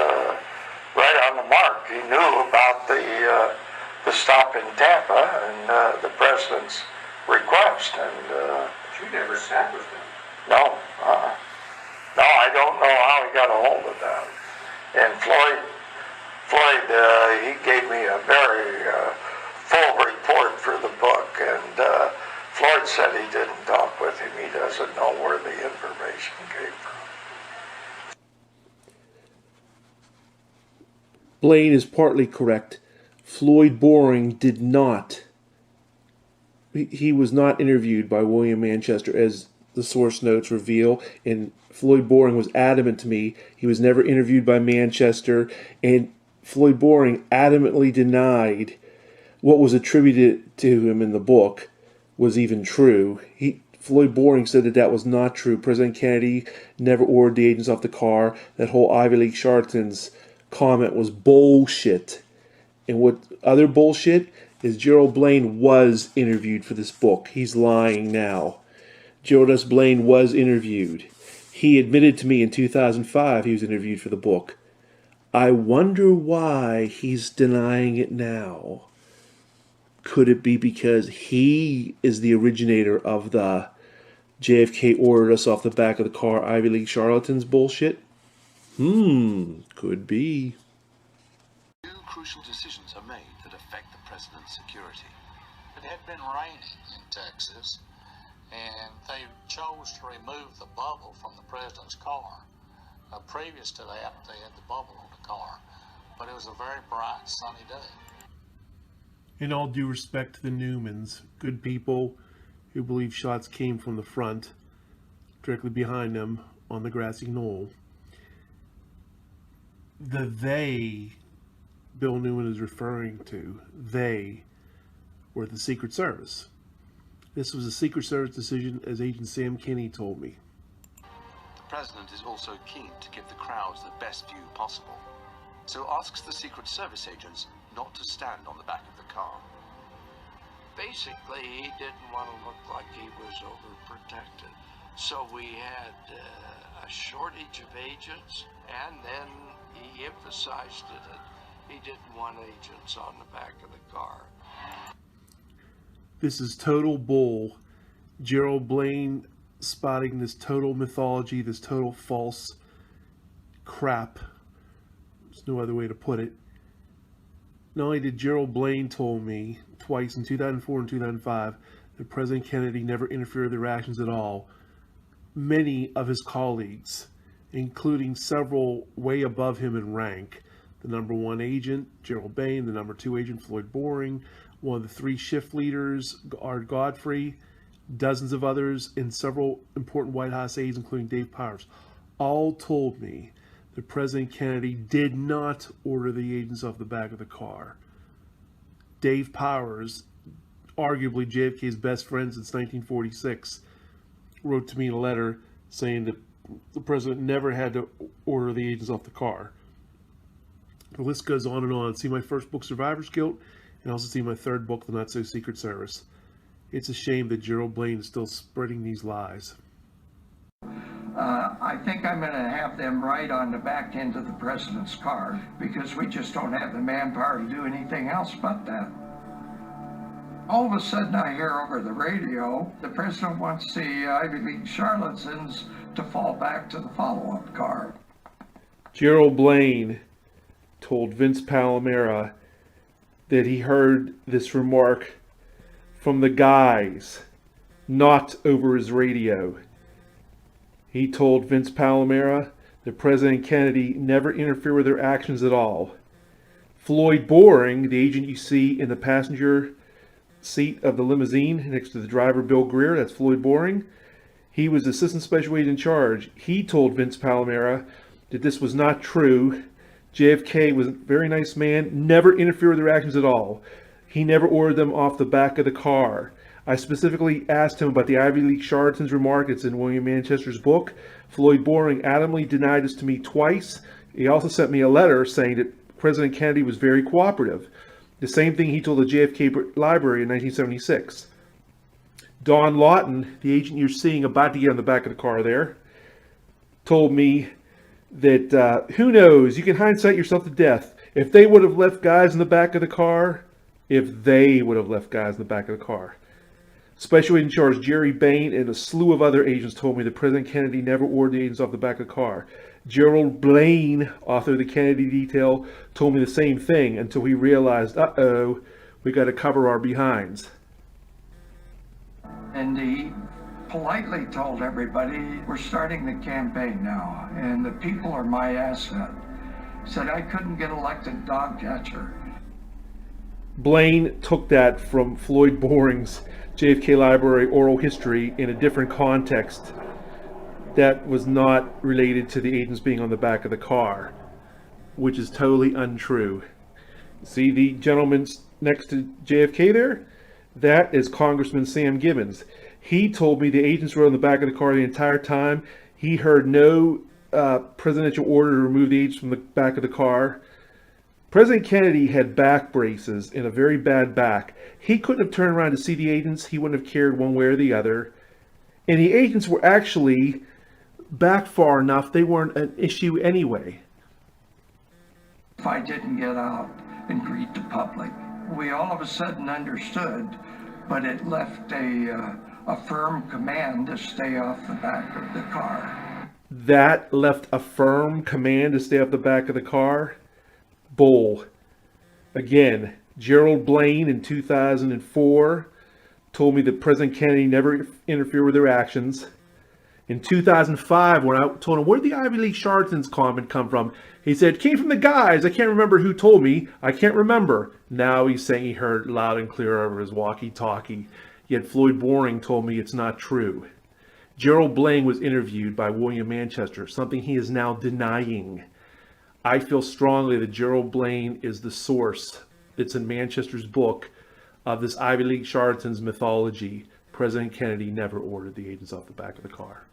right on the mark. He knew about the stop in Tampa and the president's request, and But you never sat with him. no, no, I don't know how he got a hold of that. And Floyd, he gave me a very full report for the book, and Floyd said he didn't talk with him. He doesn't know where the information came from. Blaine is partly correct. Floyd Boring did not. He was not interviewed by William Manchester, as the source notes reveal, and Floyd Boring was adamant to me he was never interviewed by Manchester, and Floyd Boring adamantly denied what was attributed to him in the book was even true. Floyd Boring said that was not true. President Kennedy never ordered the agents off the car. That whole Ivy League charlatans comment was bullshit. And what other bullshit is, Gerald Blaine was interviewed for this book. He's lying now. Gerald S. Blaine was interviewed. He admitted to me in 2005 he was interviewed for the book. I wonder why he's denying it now. Could it be because he is the originator of the JFK ordered us off the back of the car Ivy League charlatans bullshit? Could be. Two crucial decisions are made that affect the president's security. It had been raining in Texas, and they chose to remove the bubble from the president's car. Previous to that, they had the bubble on the car, but it was a very bright, sunny day. In all due respect to the Newmans, good people who believe shots came from the front, directly behind them on the grassy knoll. The they Bill Newman is referring to, they were the Secret Service. This was a Secret Service decision, as Agent Sam Kinney told me. The president is also keen to give the crowds the best view possible, so asks the Secret Service agents not to stand on the back of the car. Basically, he didn't want to look like he was overprotected. So we had a shortage of agents, and then he emphasized it that he didn't want agents on the back of the car. This is total bull. Gerald Blaine spotting this total mythology, this total false crap. There's no other way to put it. Not only did Gerald Blaine told me twice in 2004 and 2005 that President Kennedy never interfered with their actions at all, many of his colleagues, including several way above him in rank, the number 1 agent, Gerald Behn, the number 2 agent, Floyd Boring, one of the 3 shift leaders, Art Godfrey, dozens of others, and several important White House aides, including Dave Powers, all told me that President Kennedy did not order the agents off the back of the car. Dave Powers, arguably JFK's best friend since 1946, wrote to me in a letter saying that the president never had to order the agents off the car. The list goes on and on. See my first book, Survivor's Guilt, and also see my third book, The Not So Secret Service. It's a shame that Gerald Blaine is still spreading these lies. I think I'm going to have them right on the back end of the president's car because we just don't have the manpower to do anything else but that. All of a sudden I hear over the radio, the president wants the Ivy League charlatans to fall back to the follow-up car. Gerald Blaine told Vince Palamara that he heard this remark from the guys, not over his radio. He told Vince Palamara that President Kennedy never interfered with their actions at all. Floyd Boring, the agent you see in the passenger seat of the limousine next to the driver Bill GREER, that's Floyd Boring, he was Assistant Special Agent in charge. He told Vince Palamara that this was not true. JFK was a very nice man, never interfered with their actions at all. He never ordered them off the back of the car. I specifically asked him about the Ivy League charlatans remark. It's in William Manchester's book. Floyd Boring adamantly denied this to me twice. He also sent me a letter saying that President Kennedy was very cooperative. The same thing he told the JFK Library in 1976. Don Lawton, the agent you're seeing about to get on the back of the car there, told me that, who knows, you can hindsight yourself to death. If they would have left guys in the back of the car, Special Agent in Charge Gerald Behn and a slew of other agents told me that President Kennedy never ordered the agents off the back of the car. Gerald Blaine, author of the Kennedy Detail, told me the same thing until he realized, uh-oh, we got to cover our behinds. And he politely told everybody, we're starting the campaign now, and the people are my asset. Said I couldn't get elected dog catcher. Blaine took that from Floyd Boring's JFK Library oral history in a different context that was not related to the agents being on the back of the car, which is totally untrue. See the gentleman next to JFK there? That is Congressman Sam Gibbons. He told me the agents were on the back of the car the entire time. He heard no presidential order to remove the agents from the back of the car. President Kennedy had back braces and a very bad back. He couldn't have turned around to see the agents. He wouldn't have cared one way or the other. And the agents were actually back far enough, they weren't an issue anyway. If I didn't get out and greet the public, we all of a sudden understood, but it left a firm command to stay off the back of the car. That left a firm command to stay off the back of the car? Bull. Again, Gerald Blaine in 2004 told me that President Kennedy never interfered with their actions. In 2005, when I told him, where'd the Ivy League charlatans comment come from? He said, came from the guys. I can't remember who told me. I can't remember. Now he's saying he heard loud and clear over his walkie-talkie. Yet Floyd Boring told me it's not true. Gerald Blaine was interviewed by William Manchester, something he is now denying. I feel strongly that Gerald Blaine is the source. It's in Manchester's book of this Ivy League charlatans mythology. President Kennedy never ordered the agents off the back of the car.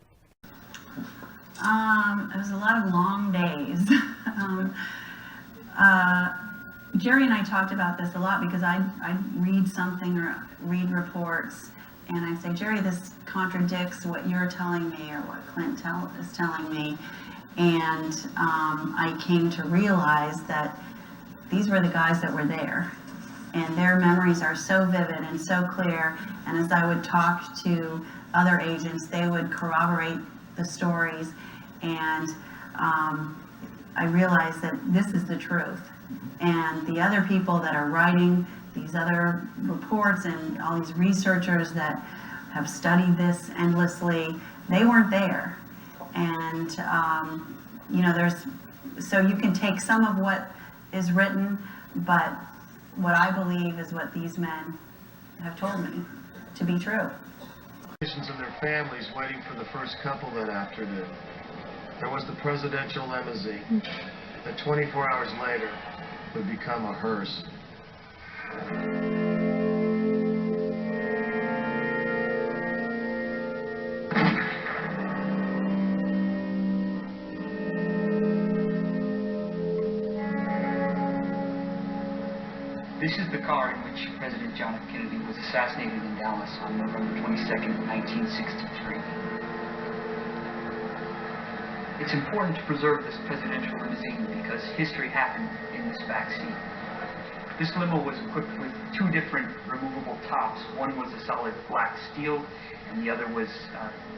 It was a lot of long days. Jerry and I talked about this a lot because I read something or read reports and I say, Jerry, this contradicts what you're telling me or what Clint is telling me. And I came to realize that these were the guys that were there. And their memories are so vivid and so clear. And as I would talk to other agents, they would corroborate the stories. And I realized that this is the truth. And the other people that are writing these other reports and all these researchers that have studied this endlessly, they weren't there. And, you know, so you can take some of what is written, but what I believe is what these men have told me to be true. And their families waiting for the first couple that afternoon. There was the presidential limousine that 24 hours later would become a hearse. This is the car in which President John F. Kennedy was assassinated in Dallas on November 22nd, 1963. It's important to preserve this presidential limousine because history happened in this backseat. This limo was equipped with two different removable tops. One was a solid black steel, and the other was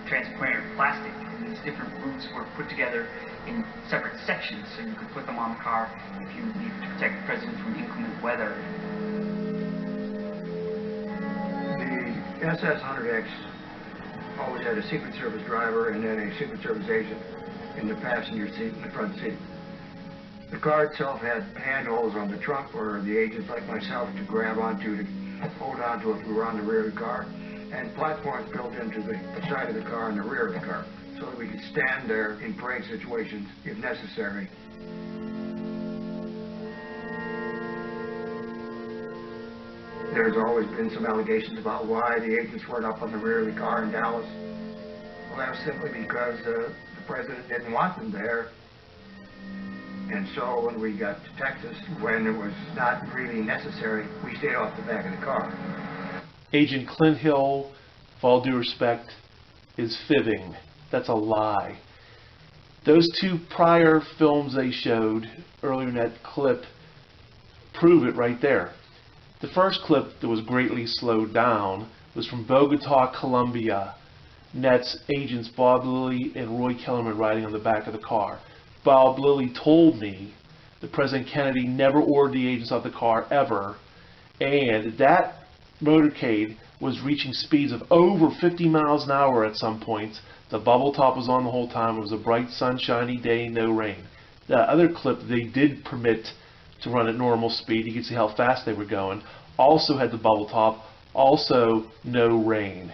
transparent plastic. And these different roofs were put together in separate sections, so you could put them on the car if you needed to protect the president from inclement weather. The SS-100X always had a Secret Service driver and then a Secret Service agent in the passenger seat, in the front seat. The car itself had handholds on the trunk for the agents like myself to grab onto, to hold onto if we were on the rear of the car, and platforms built into the side of the car and the rear of the car, so that we could stand there in parade situations if necessary. There's always been some allegations about why the agents weren't up on the rear of the car in Dallas. Well, that was simply because the president didn't want them there. And so when we got to Texas, when it was not really necessary, we stayed off the back of the car. Agent Clint Hill, with all due respect, is fibbing. That's a lie. Those two prior films they showed earlier in that clip prove it right there. The first clip that was greatly slowed down was from Bogota, Colombia. And that's agents Bob Lilly and Roy Kellerman riding on the back of the car. Bob Lilly told me that President Kennedy never ordered the agents off the car ever, and that motorcade was reaching speeds of over 50 miles an hour at some points. The bubble top was on the whole time. It was a bright, sunshiny day, no rain. The other clip they did permit to run at normal speed, you could see how fast they were going, also had the bubble top, also no rain.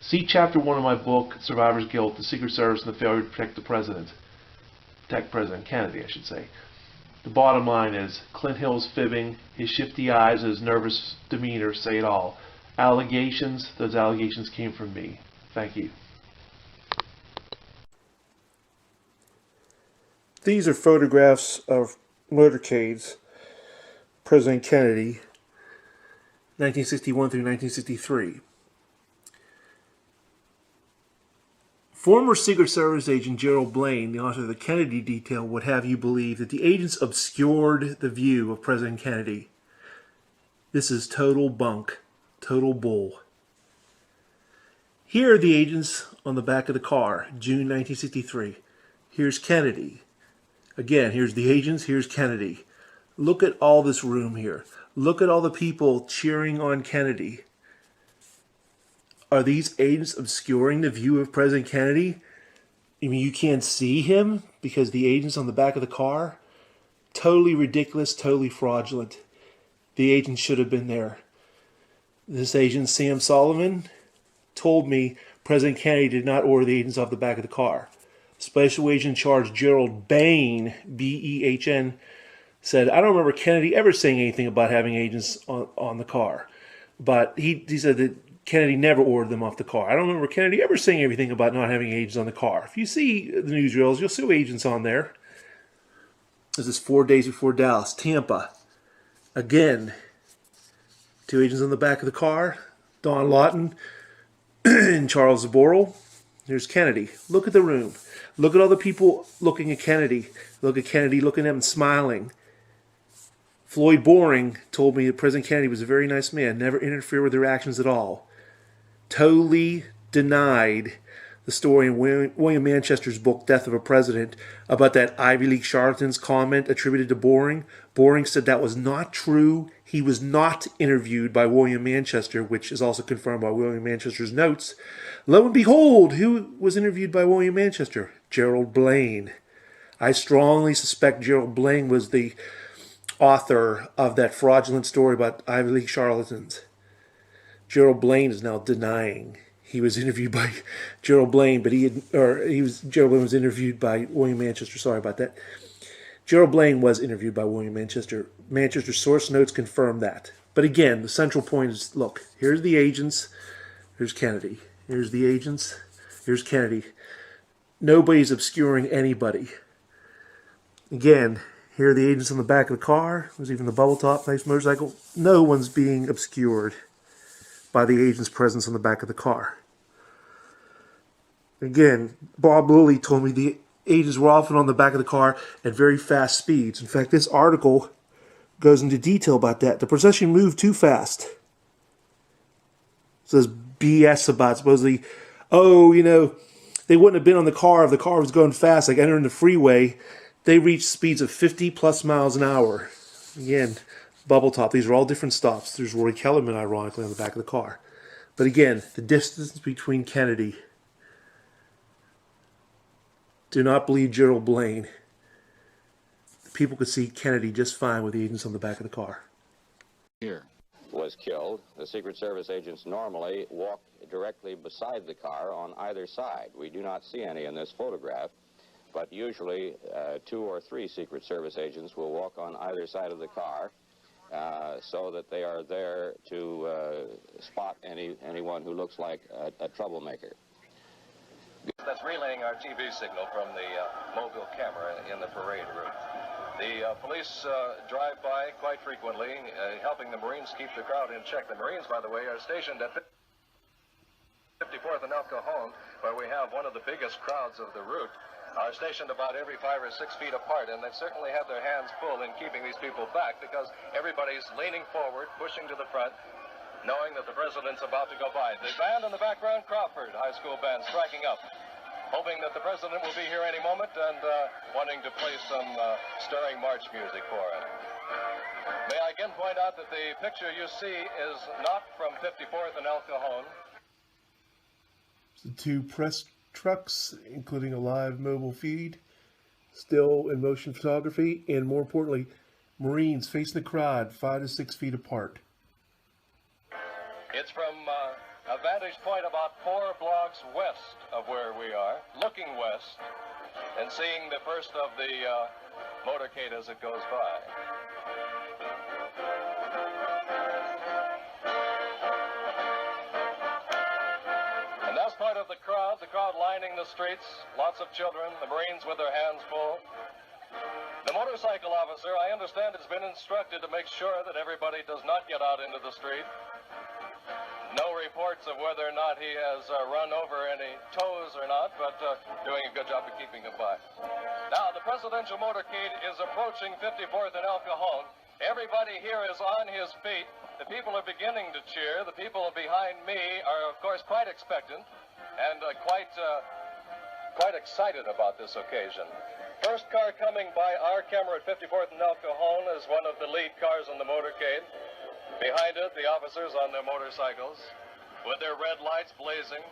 See Chapter 1 of my book, Survivor's Guilt, The Secret Service and the Failure to Protect the President. Protect President Kennedy, I should say. The bottom line is, Clint Hill's fibbing, his shifty eyes, and his nervous demeanor say it all. Allegations, those allegations came from me. Thank you. These are photographs of motorcades, President Kennedy, 1961 through 1963. Former Secret Service agent Gerald Blaine, the author of the Kennedy Detail, would have you believe that the agents obscured the view of President Kennedy. This is total bunk, total bull. Here are the agents on the back of the car, June 1963. Here's Kennedy. Again, here's the agents, here's Kennedy. Look at all this room here. Look at all the people cheering on Kennedy. Are these agents obscuring the view of President Kennedy? I mean, you can't see him because the agent's on the back of the car? Totally ridiculous, totally fraudulent. The agent should have been there. This agent, Sam Sullivan, told me President Kennedy did not order the agents off the back of the car. Special Agent in Charge Gerald Behn, B-E-H-N, said, I don't remember Kennedy ever saying anything about having agents on the car. But he said that Kennedy never ordered them off the car. I don't remember Kennedy ever saying anything about not having agents on the car. If you see the newsreels, you'll see agents on there. This is 4 days before Dallas. Tampa. Again, two agents on the back of the car. Don Lawton and Charles Zboril. Here's Kennedy. Look at the room. Look at all the people looking at Kennedy. Look at Kennedy looking at him and smiling. Floyd Boring told me that President Kennedy was a very nice man, never interfered with their actions at all. Totally denied the story in William Manchester's book, Death of a President, about that Ivy League charlatan's comment attributed to Boring. Boring said that was not true. He was not interviewed by William Manchester, which is also confirmed by William Manchester's notes. Lo and behold, who was interviewed by William Manchester? Gerald Blaine. I strongly suspect Gerald Blaine was the author of that fraudulent story about Ivy League charlatans. Gerald Blaine is now denying he was interviewed by Gerald Blaine, but Gerald Blaine was interviewed by William Manchester. Sorry about that. Gerald Blaine was interviewed by William Manchester. Manchester's source notes confirm that. But again, the central point is, look, here's the agents, here's Kennedy. Here's the agents, here's Kennedy. Nobody's obscuring anybody. Again, Here are the agents on the back of the car. There's even the bubble top, nice motorcycle. No one's being obscured by the agent's presence on the back of the car. Again, Bob Lilly told me the agents were often on the back of the car at very fast speeds. In fact, this article goes into detail about that. The procession moved too fast. It says BS about supposedly, oh, you know, they wouldn't have been on the car if the car was going fast, like entering the freeway. They reached speeds of 50 plus miles an hour. Again, bubble top. These are all different stops. There's Roy Kellerman, ironically, on the back of the car. But again, the distance between Kennedy. Do not believe Gerald Blaine. People could see Kennedy just fine with the agents on the back of the car. Here was killed. The Secret Service agents normally walk directly beside the car on either side. We do not see any in this photograph, but usually 2 or 3 Secret Service agents will walk on either side of the car so that they are there to spot anyone who looks like a troublemaker. That's relaying our TV signal from the mobile camera in the parade route. The police drive by quite frequently, helping the Marines keep the crowd in check. The Marines, by the way, are stationed at 54th and El Cajon, where we have one of the biggest crowds of the route, are stationed about every 5 or 6 feet apart, and they've certainly had their hands full in keeping these people back because everybody's leaning forward, pushing to the front, knowing that the president's about to go by. The band in the background, Crawford High School Band, striking up, hoping that the president will be here any moment and wanting to play some stirring march music for him. May I again point out that the picture you see is not from 54th and El Cajon. The 2 press trucks, including a live mobile feed, still in motion photography, and more importantly, Marines facing the crowd 5 to 6 feet apart. It's from a vantage point about 4 blocks west of where we are, looking west and seeing the first of the motorcade as it goes by. And that's part of the crowd lining the streets, lots of children, the Marines with their hands full. The motorcycle officer, I understand, has been instructed to make sure that everybody does not get out into the street. No reports of whether or not he has run over any toes or not, but doing a good job of keeping them by. Now, the presidential motorcade is approaching 54th and El Cajon. Everybody here is on his feet. The people are beginning to cheer. The people behind me are, of course, quite expectant and quite excited about this occasion. First car coming by our camera at 54th and El Cajon is one of the lead cars on the motorcade. Behind it, the officers on their motorcycles with their red lights blazing.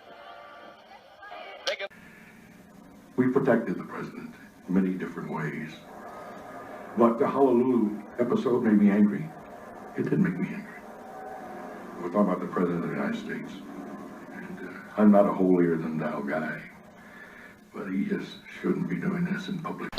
We protected the president in many different ways. But the Honolulu episode made me angry. It did make me angry. We're talking about the president of the United States. And I'm not a holier-than-thou guy, but he just shouldn't be doing this in public.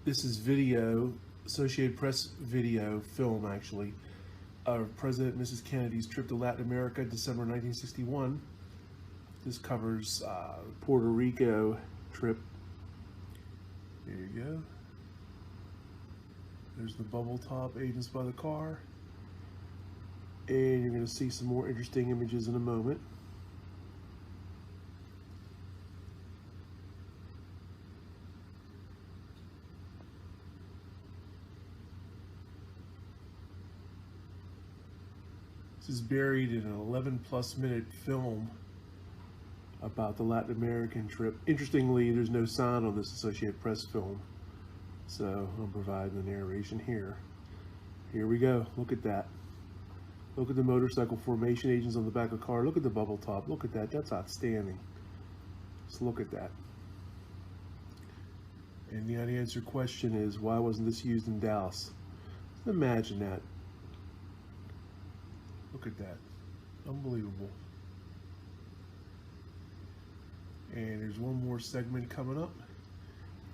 This is video, Associated Press video, film actually, of President and Mrs. Kennedy's trip to Latin America, December 1961. This covers Puerto Rico trip. There you go. There's the bubble top agents by the car. And you're going to see some more interesting images in a moment. This is buried in an 11+ minute film about the Latin American trip. Interestingly, there's no sound on this Associated Press film, so I'm providing the narration here. Here we go. Look at that. Look at the motorcycle formation agents on the back of the car. Look at the bubble top. Look at that. That's outstanding. Just look at that. And the unanswered question is, why wasn't this used in Dallas? Imagine that. Look at that. Unbelievable. And there's one more segment coming up.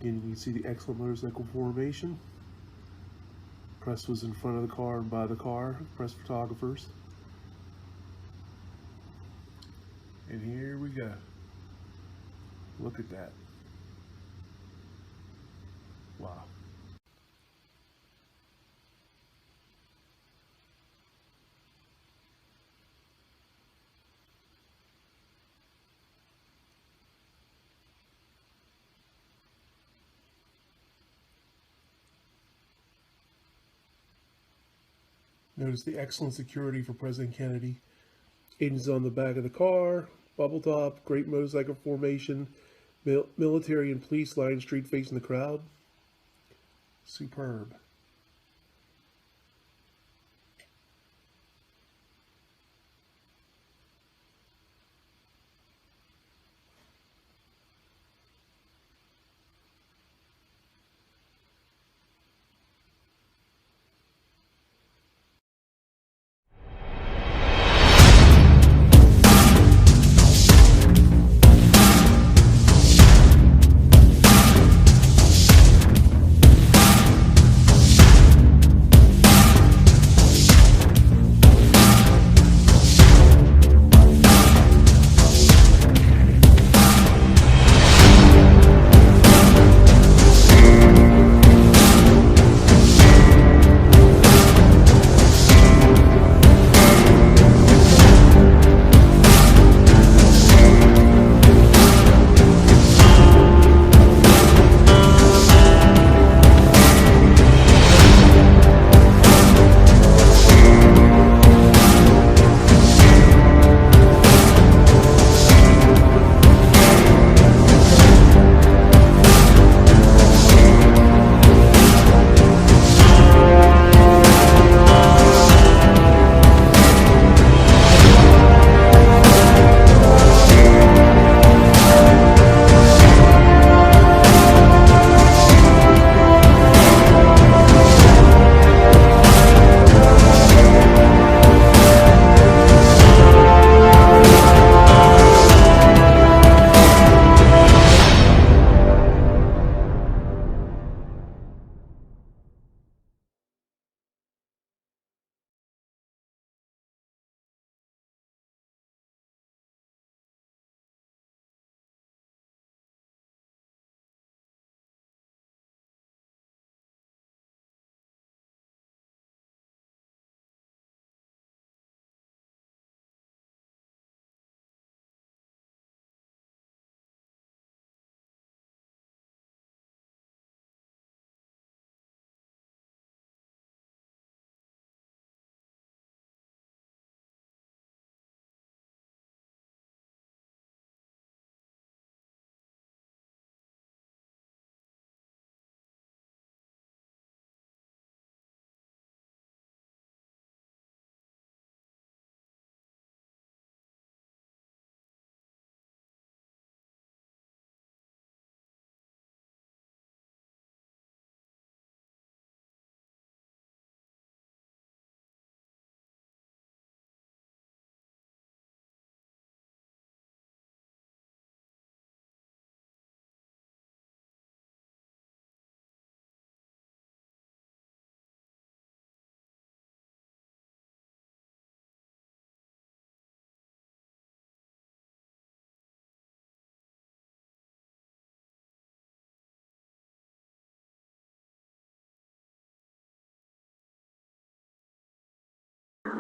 And you can see the excellent motorcycle formation. Press was in front of the car and by the car, press photographers. And here we go. Look at that. Wow. Notice the excellent security for President Kennedy. Agents on the back of the car, bubble top, great motorcycle formation, military and police line street facing the crowd. Superb.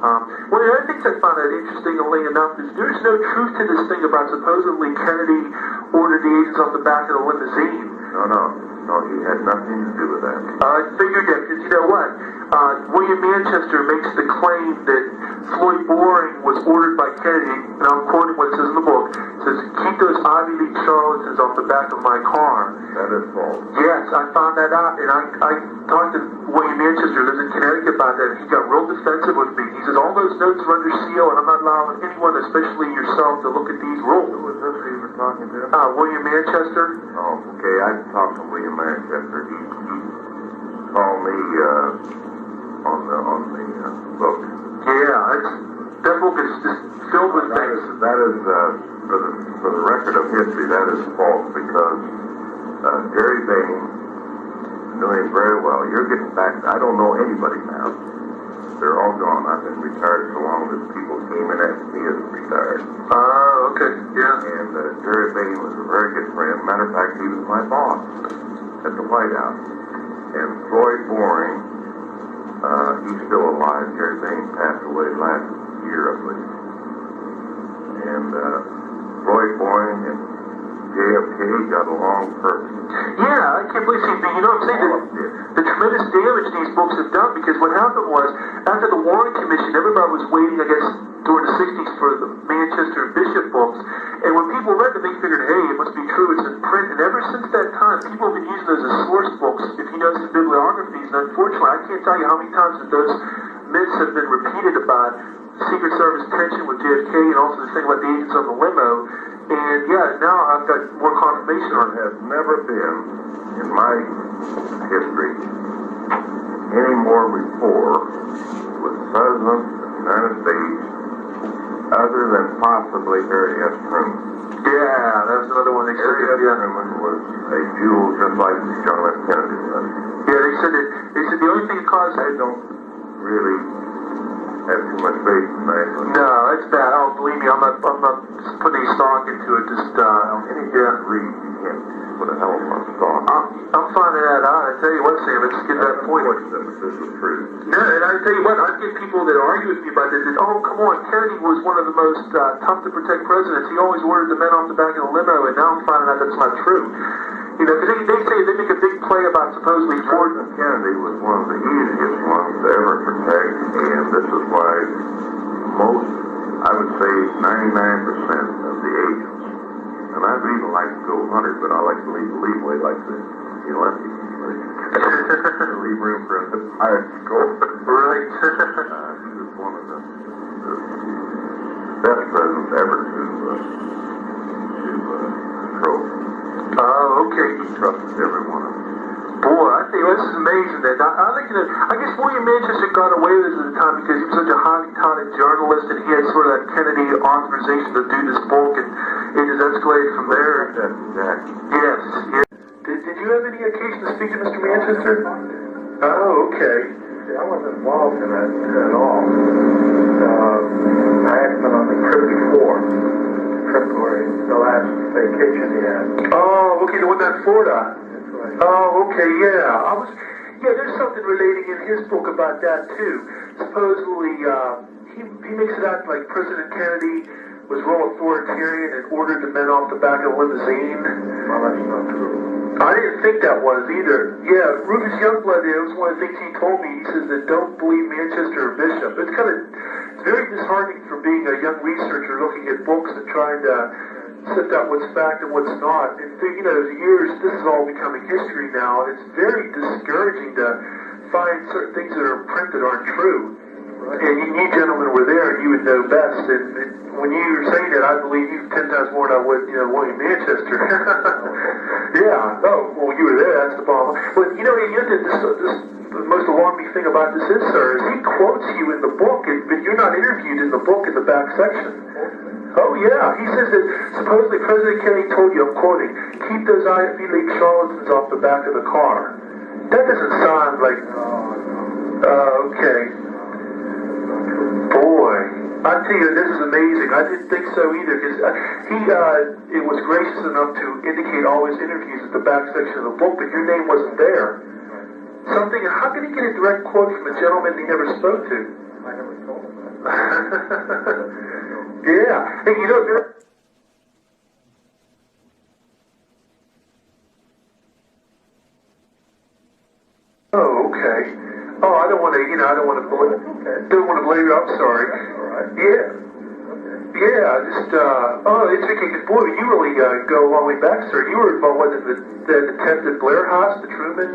One of the other things I found out interestingly enough is there's no truth to this thing about supposedly Kennedy ordered the agents off the back of the limousine. No, he had nothing to do with that. I figured that because you know what? William Manchester makes the claim that Floyd Boring was ordered by Kennedy, and I'm quoting what it says in the book, it says, keep those Ivy League charlatans off the back of my car. That is false. Yes, I found that out, and I talked to William Manchester, who lives in Connecticut, about that, and he got real defensive with me. He says, all those notes are under seal, and I'm not allowing anyone, especially yourself, to look at these rules. There was nothing even we're talking to? William Manchester. Oh, okay. I talked to William Manchester. He called me on the book. Yeah, that book is just filled with things. That is for the record of history. That is false because Gerald Behn knew him very well. You're getting back. I don't know anybody now. They're all gone. I've been retired so long that people came and asked me as retired. Okay, yeah. And Gerald Behn was a very good friend. Matter of fact, he was my boss at the White House. And Floyd Boring, he's still alive. Gerald Behn passed away last year, I believe. And Floyd Boring and JFK got along perfect. Yeah, I can't believe you know what I'm saying? The tremendous damage these books have done, because what happened was, after the Warren Commission, everybody was waiting, I guess, during the 60s for the Manchester and Bishop books, and when people read them, they figured, hey, it must be true, it's in print, and ever since that time, people have been using those as source books, if you notice the bibliographies, and unfortunately, I can't tell you how many times that those myths have been repeated about Secret Service tension with JFK, and also the thing about the agents on the limo. And yeah, now I've got more confirmation on it. There has never been, in my history, any more rapport with the President of the United States other than possibly Harry S. Truman. Yeah, that's another one they said. Harry S. Truman was a jewel just like John F. Kennedy was. Yeah, they said the only thing that caused... I don't really have too much faith in that. No, it's bad. Oh, believe me, I'm not putting any stock into it. Just read. You can't put a hell of a lot of stock. I'm finding that out. I tell you what, Sam, let's get that point. This is true. No, and I tell you what, I get people that argue with me about this. Oh, come on, Kennedy was one of the most tough to protect presidents. He always ordered the men off the back of the limo, and now I'm finding out that's not true. You know, because they say they make a big play about supposedly Ford. Kennedy was one of the easiest ones to ever protect, and this is why most, I would say 99% of the agents, and I'd even like to go 100, but I like to leave leeway like this. You know, leave room for a higher score. Right. He was one of the best presidents ever to control. Oh, okay. He trusted every one of them. Boy, I tell you, this is amazing. That I guess William Manchester got away with this at the time because he was such a highly touted journalist, and he had sort of that Kennedy authorization to do this book, and it just escalated from there. That's exactly. Yes. Did you have any occasion to speak to Mr. Manchester? Oh, okay. See, I wasn't involved in that at all. I had been on the trip before. The last vacation he had. Oh, okay, the one in Florida. Oh, okay, yeah. There's something relating in his book about that too. Supposedly, he makes it out like President Kennedy was real authoritarian and ordered the men off the back of the limousine. Well, that's not true. I didn't think that was either. Yeah, Rufus Youngblood, it was one of the things he told me. He says that don't believe Manchester or Bishop. It's very disheartening for being a young researcher looking at books and trying to sift out what's fact and what's not. And you know, the years, this is all becoming history now, and it's very discouraging to find certain things that are in print that aren't true. Right. And you gentlemen were there, and you would know best. And when you were saying that, I believe you 10 times more than I would, William Manchester. Yeah. Oh, well, you were there. That's the problem. But the most alarming thing about this is, sir, is he quotes you in the book, but you're not interviewed in the book in the back section. Oh, yeah. He says that supposedly President Kennedy told you, I'm quoting, keep those Ivy League charlatans off the back of the car. That doesn't sound like... okay. Boy. I tell you, this is amazing. I didn't think so either, because he was gracious enough to indicate all his interviews at the back section of the book, but your name wasn't there. Something, how can he get a direct quote from a gentleman he never spoke to? I never told him that. Yeah. Hey, Oh, okay. Oh, I don't want to blame you. I'm sorry. All right. Yeah. Yeah, it's okay, because boy, you really go a long way back, sir. You were involved with the attempted Blair House, the Truman,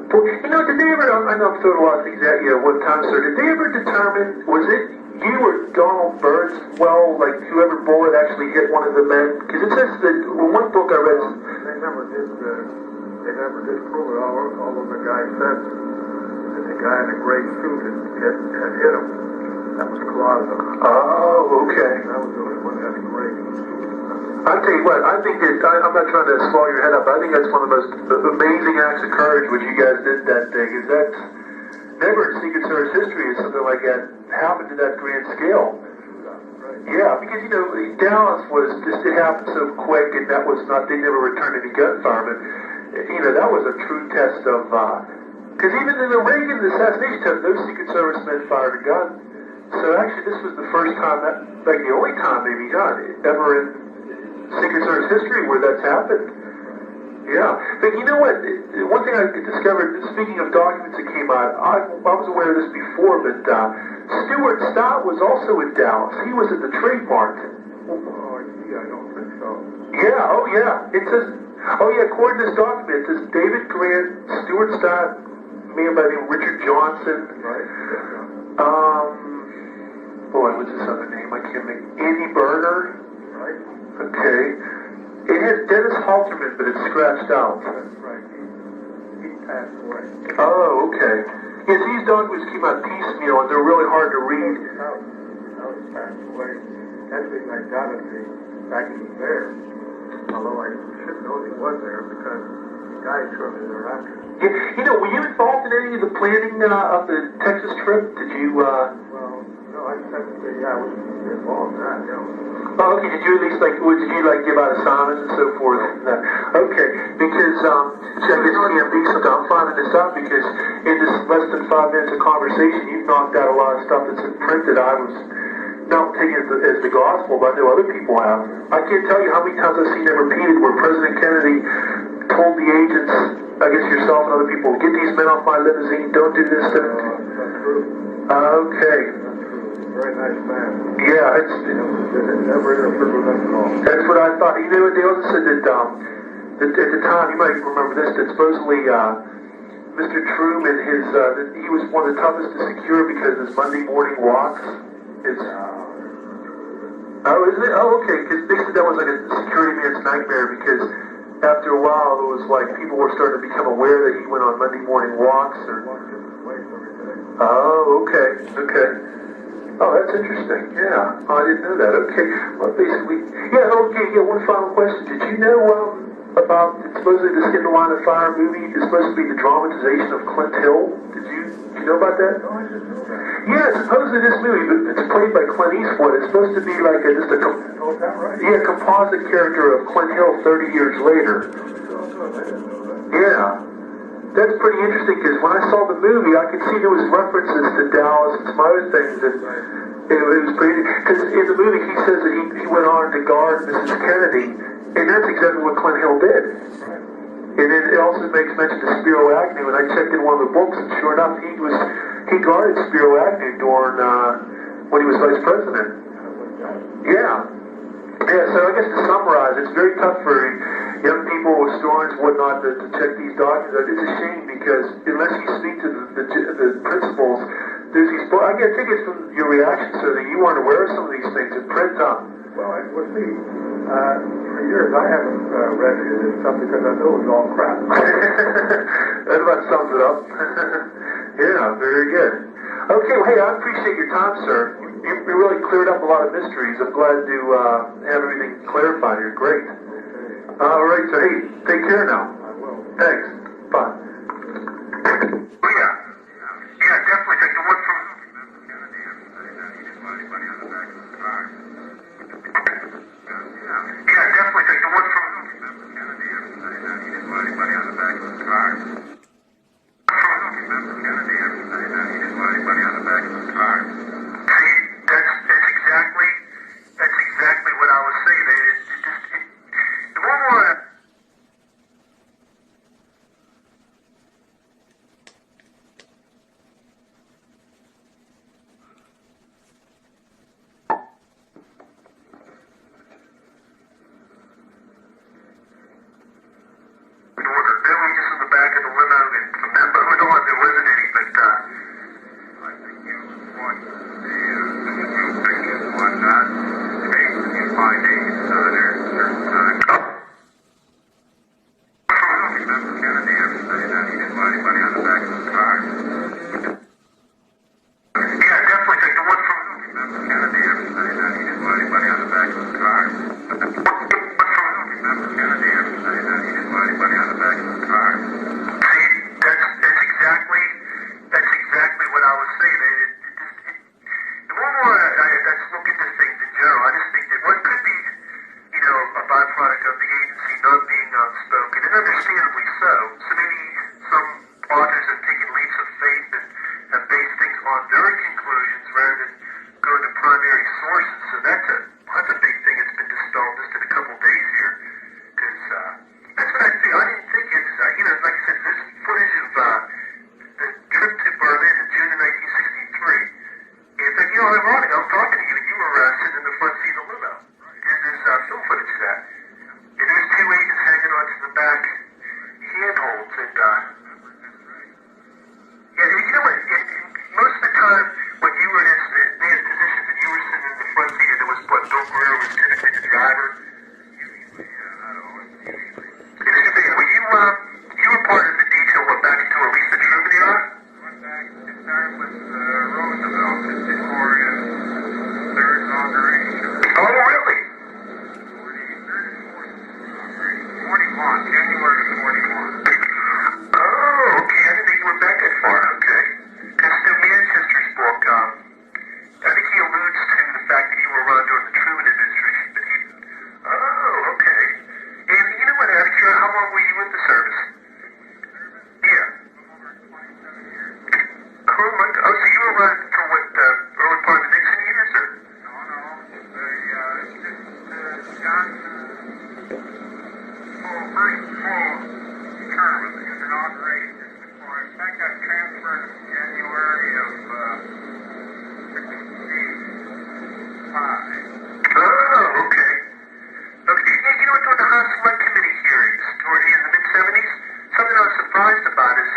did they ever, I know I'm throwing a lot of things at you at one time, sir, did they ever determine, was it you know where Donald Byrd's well, like whoever bullet actually hit one of the men? Because it says that in one book I read. They never did prove it, although the guy said that the guy in the gray suit had hit him. That was Colazo. Oh, okay. That was the only one that had a gray suit. I tell you what, I think that, I'm not trying to swallow your head up, but I think that's one of the most amazing acts of courage what you guys did that day, because that's never in Secret Service history is something like that happened to that grand scale. Yeah, because, you know, Dallas was just, it happened so quick, and that was not, they never returned any gunfire, but, you know, that was a true test of, because even in the Reagan assassination attempt, no Secret Service men fired a gun. So actually, this was the first time, like the only time maybe, ever in Secret Service history where that's happened. Yeah. But you know what? One thing I discovered, speaking of documents that came out, I was aware of this before, but Stuart Stott was also in Dallas. He was at the Trade Mart. Oh, yeah, I don't think so. Yeah, oh yeah. It says, oh yeah, according to this document, it says David Grant, Stuart Stott, a man by the name of Richard Johnson. Right. Boy, what's his other name? I can't make. Andy Berger. Right. Okay. It has Dennis Halterman, but it's scratched out. That's right. He passed away. Oh, okay. Yes, these documents came out piecemeal, and they're really hard to read. How he passed away. Actually, I doubted back he was there. Although I should know he was there because he died shortly thereafter. Yeah, you know, were you involved in any of the planning of the Texas trip? Did you, Well, no, I was involved in that, you know. Oh, okay. Did you at least did you give out assignments and so forth? Okay, because check this TMB something. I'm finding this out because in this less than 5 minutes of conversation, you've knocked out a lot of stuff that's in print that I was not taking as the gospel, but I know other people have. I can't tell you how many times I've seen that repeated where President Kennedy told the agents, I guess yourself and other people, get these men off my limousine, don't do this. Okay. Very nice man. Yeah, it's never interfered with us at all. That's what I thought. You know what they also said that at the time, you might remember this, that supposedly Mr. Truman, he was one of the toughest to secure because his Monday morning walks. Oh, isn't it? Oh, okay. Because they said that was like a security man's nightmare because after a while, it was like people were starting to become aware that he went on Monday morning walks. Oh, okay. Okay. Oh, that's interesting. Yeah. Oh, I didn't know that. Okay. Well, basically, yeah, okay, yeah, one final question. Did you know about supposedly the Skin the Line of Fire movie is supposed to be the dramatization of Clint Hill? Did you know about that? No, I didn't know that. Yeah, supposedly this movie, but it's played by Clint Eastwood. It's supposed to be like just a composite character of Clint Hill 30 years later. Yeah. That's pretty interesting because when I saw the movie, I could see there was references to Dallas and some other things. And it was pretty, because in the movie he says that he went on to guard Mrs. Kennedy, and that's exactly what Clint Hill did. And then it also makes mention to Spiro Agnew, and I checked in one of the books, and sure enough, he guarded Spiro Agnew during when he was vice president. Yeah. Yeah, so I guess to summarize, it's very tough for young people, historians, whatnot, to check these documents. It's a shame because unless you speak to the principals, there's these books. I get tickets from your reaction so that you weren't aware of some of these things in print. Well, see, for years I haven't read any of this stuff because I know it's all crap. That about sums it up. Yeah, very good. Okay, well, hey, I appreciate your time, sir. You really cleared up a lot of mysteries. I'm glad to have everything clarified here. Great. All right, so hey, take care now. I will. Thanks. Bye. Yeah, definitely take the one from That's exactly what I was saying. The one more. film footage of that. And there's two agents hanging onto the back handholds, and yeah, you know what? Most of the time, when you were in his positions and you were sitting in the front seat, and there was what Bill GREER was typically the driver. You were part of the detail went back to release the Truman era? Went back to start with Roosevelt before his third inauguration. Oh, really? 41, January 41. Oh, okay. I didn't think you went back that far. Okay. Because Stu Manchester's book, I think he alludes to the fact that you were around during the Truman administration, but he... Oh, okay. And you know what, out of curiosity, how long were you in the service? Yeah. Oh, my God. Oh, so you were around until what, early part of the Nixon years, or? No. It's just Johnson. First full term of his inauguration just before I think I transferred in January of 65. Oh, okay. Okay. You know what, during the House Select Committee hearings in the mid-70s, something I was surprised about is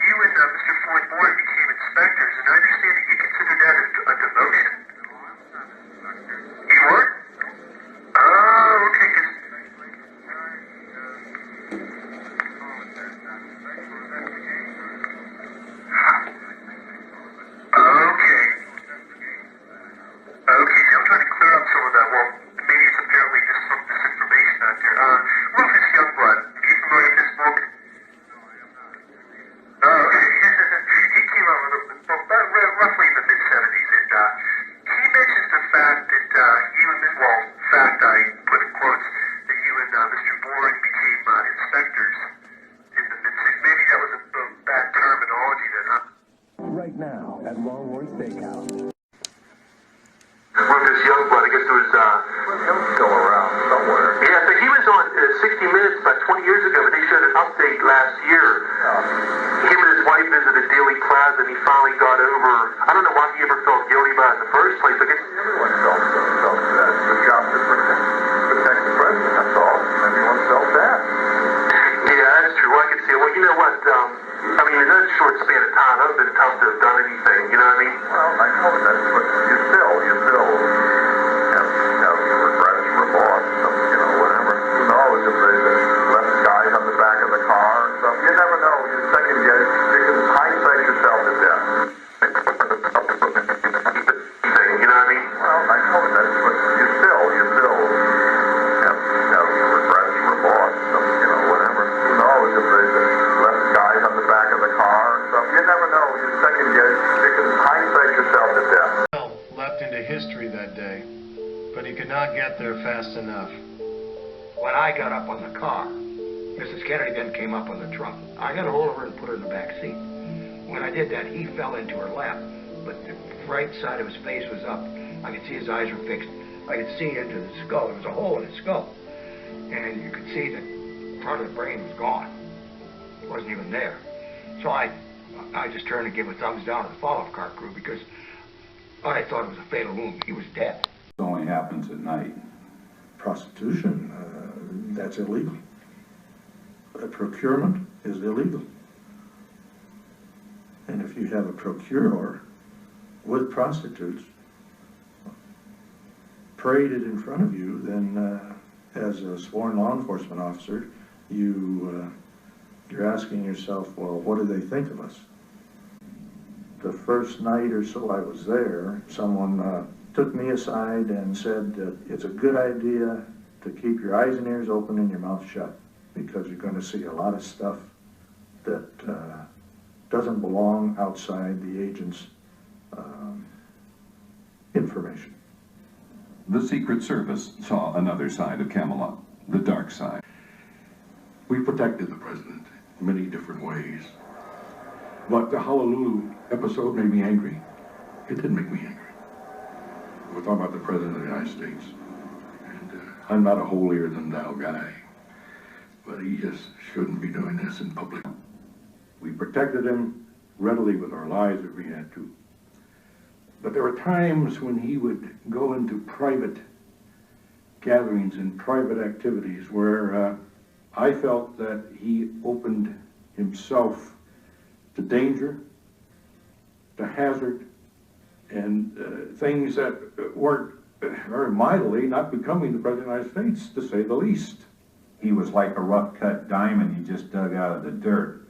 you and Mr. Floyd Boring became inspectors, and I understand that you considered that a demotion. You weren't? Oh, okay. Okay, so I'm trying to clear up some of that. Well, maybe it's apparently just some misinformation out there. Rufus Youngblood, are you familiar with this book? Oh, okay. He came out with a book roughly in the mid-70s, and he mentions the fact that you and Ms. Well, fact I put in quotes, that you and Mr. Boring became inspectors in the mid-60s. Maybe that was a bad terminology then, huh? Right now at Longhorn Steakhouse. Rufus Youngblood, I guess it was, Still around somewhere. yeah, so he was on 60 Minutes about 20 years ago, but they showed an update last year. Him and his wife visited Dealey Plaza, and he finally got over, I don't know why he ever felt guilty about it in the first place. I guess Everyone felt that. The job to protect the president, that's all. Everyone felt that. yeah, that's true. I can see it. Well, you know what, I mean, in that short span of time, that would have been tough to have done anything, you know what I mean? Well, I know that's what you still have regrets, remorse, whatever. Who knows if they left guys on the back of the car and stuff. You never know. You second guess. You can hindsight yourself to death. You know what I mean? Well, I know that's what you still have regrets, remorse, whatever. Who knows if they left guys on the back of the car and stuff. You never know. You second guess. You can hindsight yourself to death. Left into history that day, but he could not get there fast enough. When I got up on the car, Mrs. Kennedy then came up on the trunk. I got a hold of her and put her in the back seat. When I did that, he fell into her lap, but the right side of his face was up. I could see his eyes were fixed. I could see into the skull. There was a hole in his skull. And you could see that part of the brain was gone. It wasn't even there. So I just turned to give a thumbs down to the follow-up car crew because I thought it was a fatal wound. He was dead. It only happens at night. Prostitution, that's illegal. Procurement is illegal. And if you have a procurer with prostitutes paraded in front of you, then as a sworn law enforcement officer, you're asking yourself, well, what do they think of us? The first night or so I was there, someone took me aside and said that it's a good idea to keep your eyes and ears open and your mouth shut because you're going to see a lot of stuff that doesn't belong outside the agent's information. The Secret Service saw another side of Camelot, the dark side. We protected the president in many different ways. But the Honolulu episode made me angry. It did make me angry. We're talking about the President of the United States. And I'm not a holier-than-thou guy. But he just shouldn't be doing this in public. We protected him readily with our lives if we had to. But there were times when he would go into private gatherings and private activities where I felt that he opened himself to danger, to hazard, and things that weren't very mightily not becoming the President of the United States, to say the least. He was like a rough-cut diamond you just dug out of the dirt.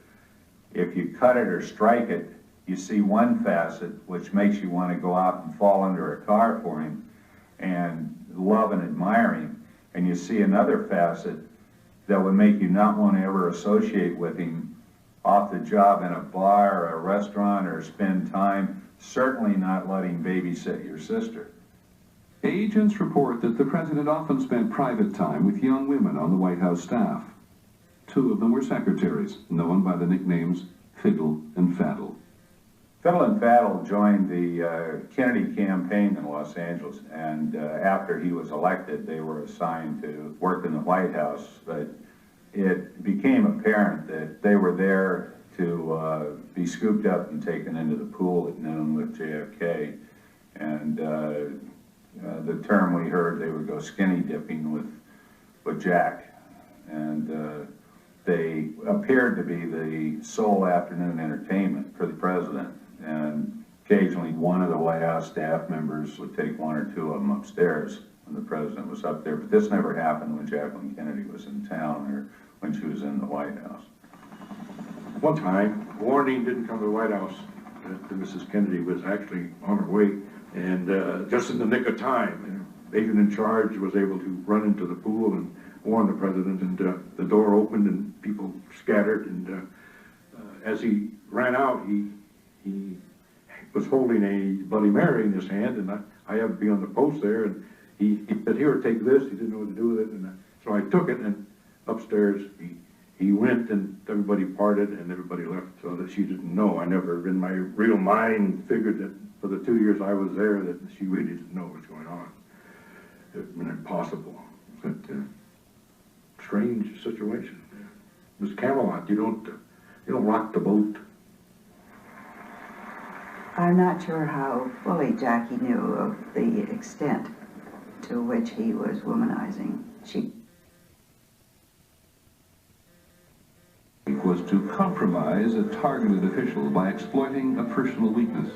If you cut it or strike it, you see one facet which makes you want to go out and fall under a car for him and love and admire him, and you see another facet that would make you not want to ever associate with him off the job in a bar or a restaurant, or spend time, certainly not letting babysit your sister. Agents report that the president often spent private time with young women on the White House staff. 2 of them were secretaries, known by the nicknames Fiddle and Faddle. Fiddle and Faddle joined the Kennedy campaign in Los Angeles, and after he was elected, they were assigned to work in the White House. But it became apparent that they were there to be scooped up and taken into the pool at noon with JFK. And the term we heard, they would go skinny dipping with Jack. And they appeared to be the sole afternoon entertainment for the president. And occasionally one of the White House staff members would take 1 or 2 of them upstairs when the president was up there. But this never happened when Jacqueline Kennedy was in town or when she was in the White House. One time, warning didn't come to the White House that Mrs. Kennedy was actually on her way, and just in the nick of time, the agent in charge was able to run into the pool and warn the president, and the door opened and people scattered, and as he ran out, he was holding a Bloody Mary in his hand, and I happened to be on the post there, and he said, "Here, take this." He didn't know what to do with it, and so I took it, and upstairs he went, and everybody parted, and everybody left, so that she didn't know. I never, in my real mind, figured that for the 2 years I was there, that she really didn't know what was going on. It would have been impossible. But strange situation. This Camelot, you don't rock the boat. I'm not sure how fully Jackie knew of the extent to which he was womanizing. She Was to compromise a targeted official by exploiting a personal weakness.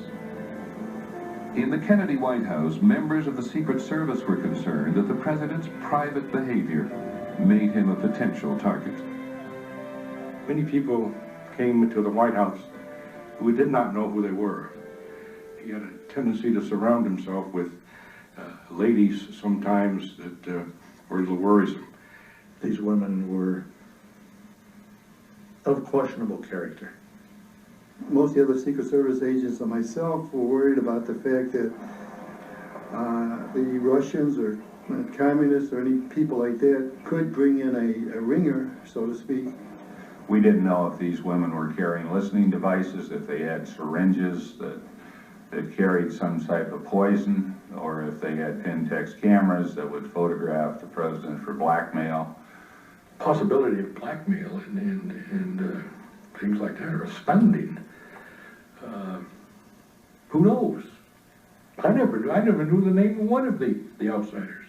In the Kennedy White House, members of the Secret Service were concerned that the president's private behavior made him a potential target. Many people came to the White House who did not know who they were. He had a tendency to surround himself with ladies sometimes that were a little worrisome. These women were of questionable character. Most of the other Secret Service agents and myself were worried about the fact that the Russians or communists or any people like that could bring in a ringer, so to speak. We didn't know if these women were carrying listening devices, if they had syringes that carried some type of poison, or if they had Pentax cameras that would photograph the president for blackmail. Possibility of blackmail and things like that, or spending. Who knows? I never knew the name of one of the outsiders.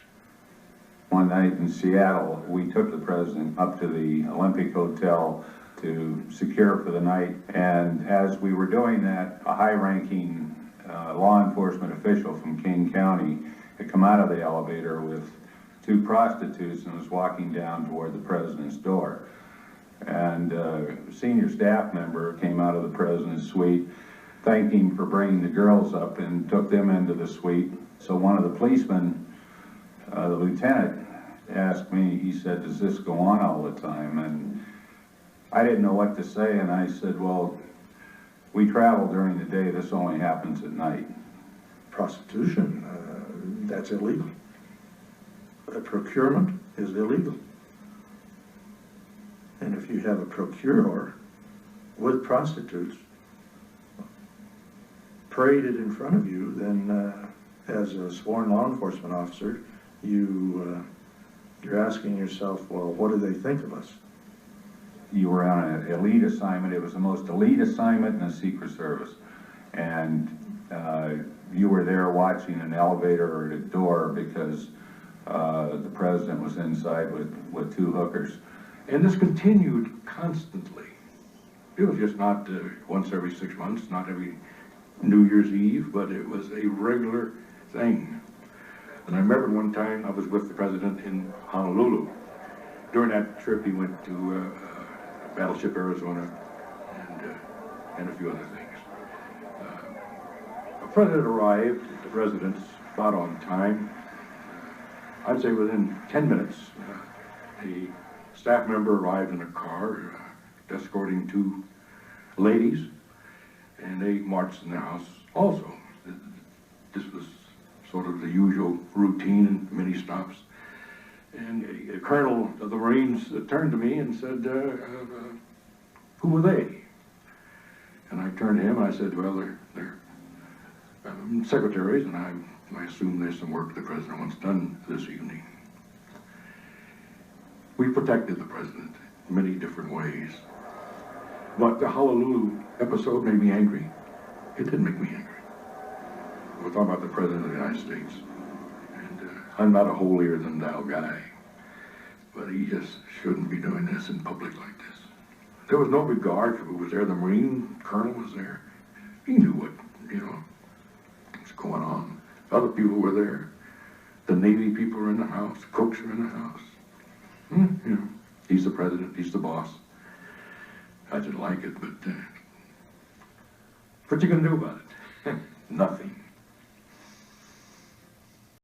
One night in Seattle, we took the president up to the Olympic Hotel to secure for the night, and as we were doing that, a high-ranking law enforcement official from King County had come out of the elevator with 2 prostitutes and was walking down toward the president's door. And a senior staff member came out of the president's suite, thanked him for bringing the girls up, and took them into the suite. So one of the policemen, the lieutenant, asked me, he said, "Does this go on all the time?" And I didn't know what to say, and I said, "Well, we travel during the day, this only happens at night." Prostitution, that's illegal. Procurement is illegal. And if you have a procurer with prostitutes paraded in front of you, then as a sworn law enforcement officer, you're asking yourself, well, what do they think of us? You were on an elite assignment. It was the most elite assignment in the Secret Service. And you were there watching an elevator or at a door because the president was inside with two hookers. And this continued constantly. It was just not once every 6 months, not every New Year's Eve, but it was a regular thing. And I remember one time I was with the president in Honolulu. During that trip, he went to Battleship Arizona and a few other things. The president arrived at the residence about on time. I'd say within 10 minutes, a staff member arrived in a car escorting two ladies, and they marched in the house also. This was sort of the usual routine in many stops. And a colonel of the Marines turned to me and said, who were they? And I turned to him and I said, well, they're secretaries, and I assume there's some work the president wants done this evening. We protected the president in many different ways. But the Honolulu episode made me angry. It did make me angry. We're talking about the President of the United States. And I'm not a holier-than-thou guy, but he just shouldn't be doing this in public like this. There was no regard for who was there. The Marine colonel was there. He knew what, was going on. Other people were there. The Navy people were in the house. The cooks were in the house. He's the president. He's the boss. I didn't like it, but what you gonna do about it? Nothing.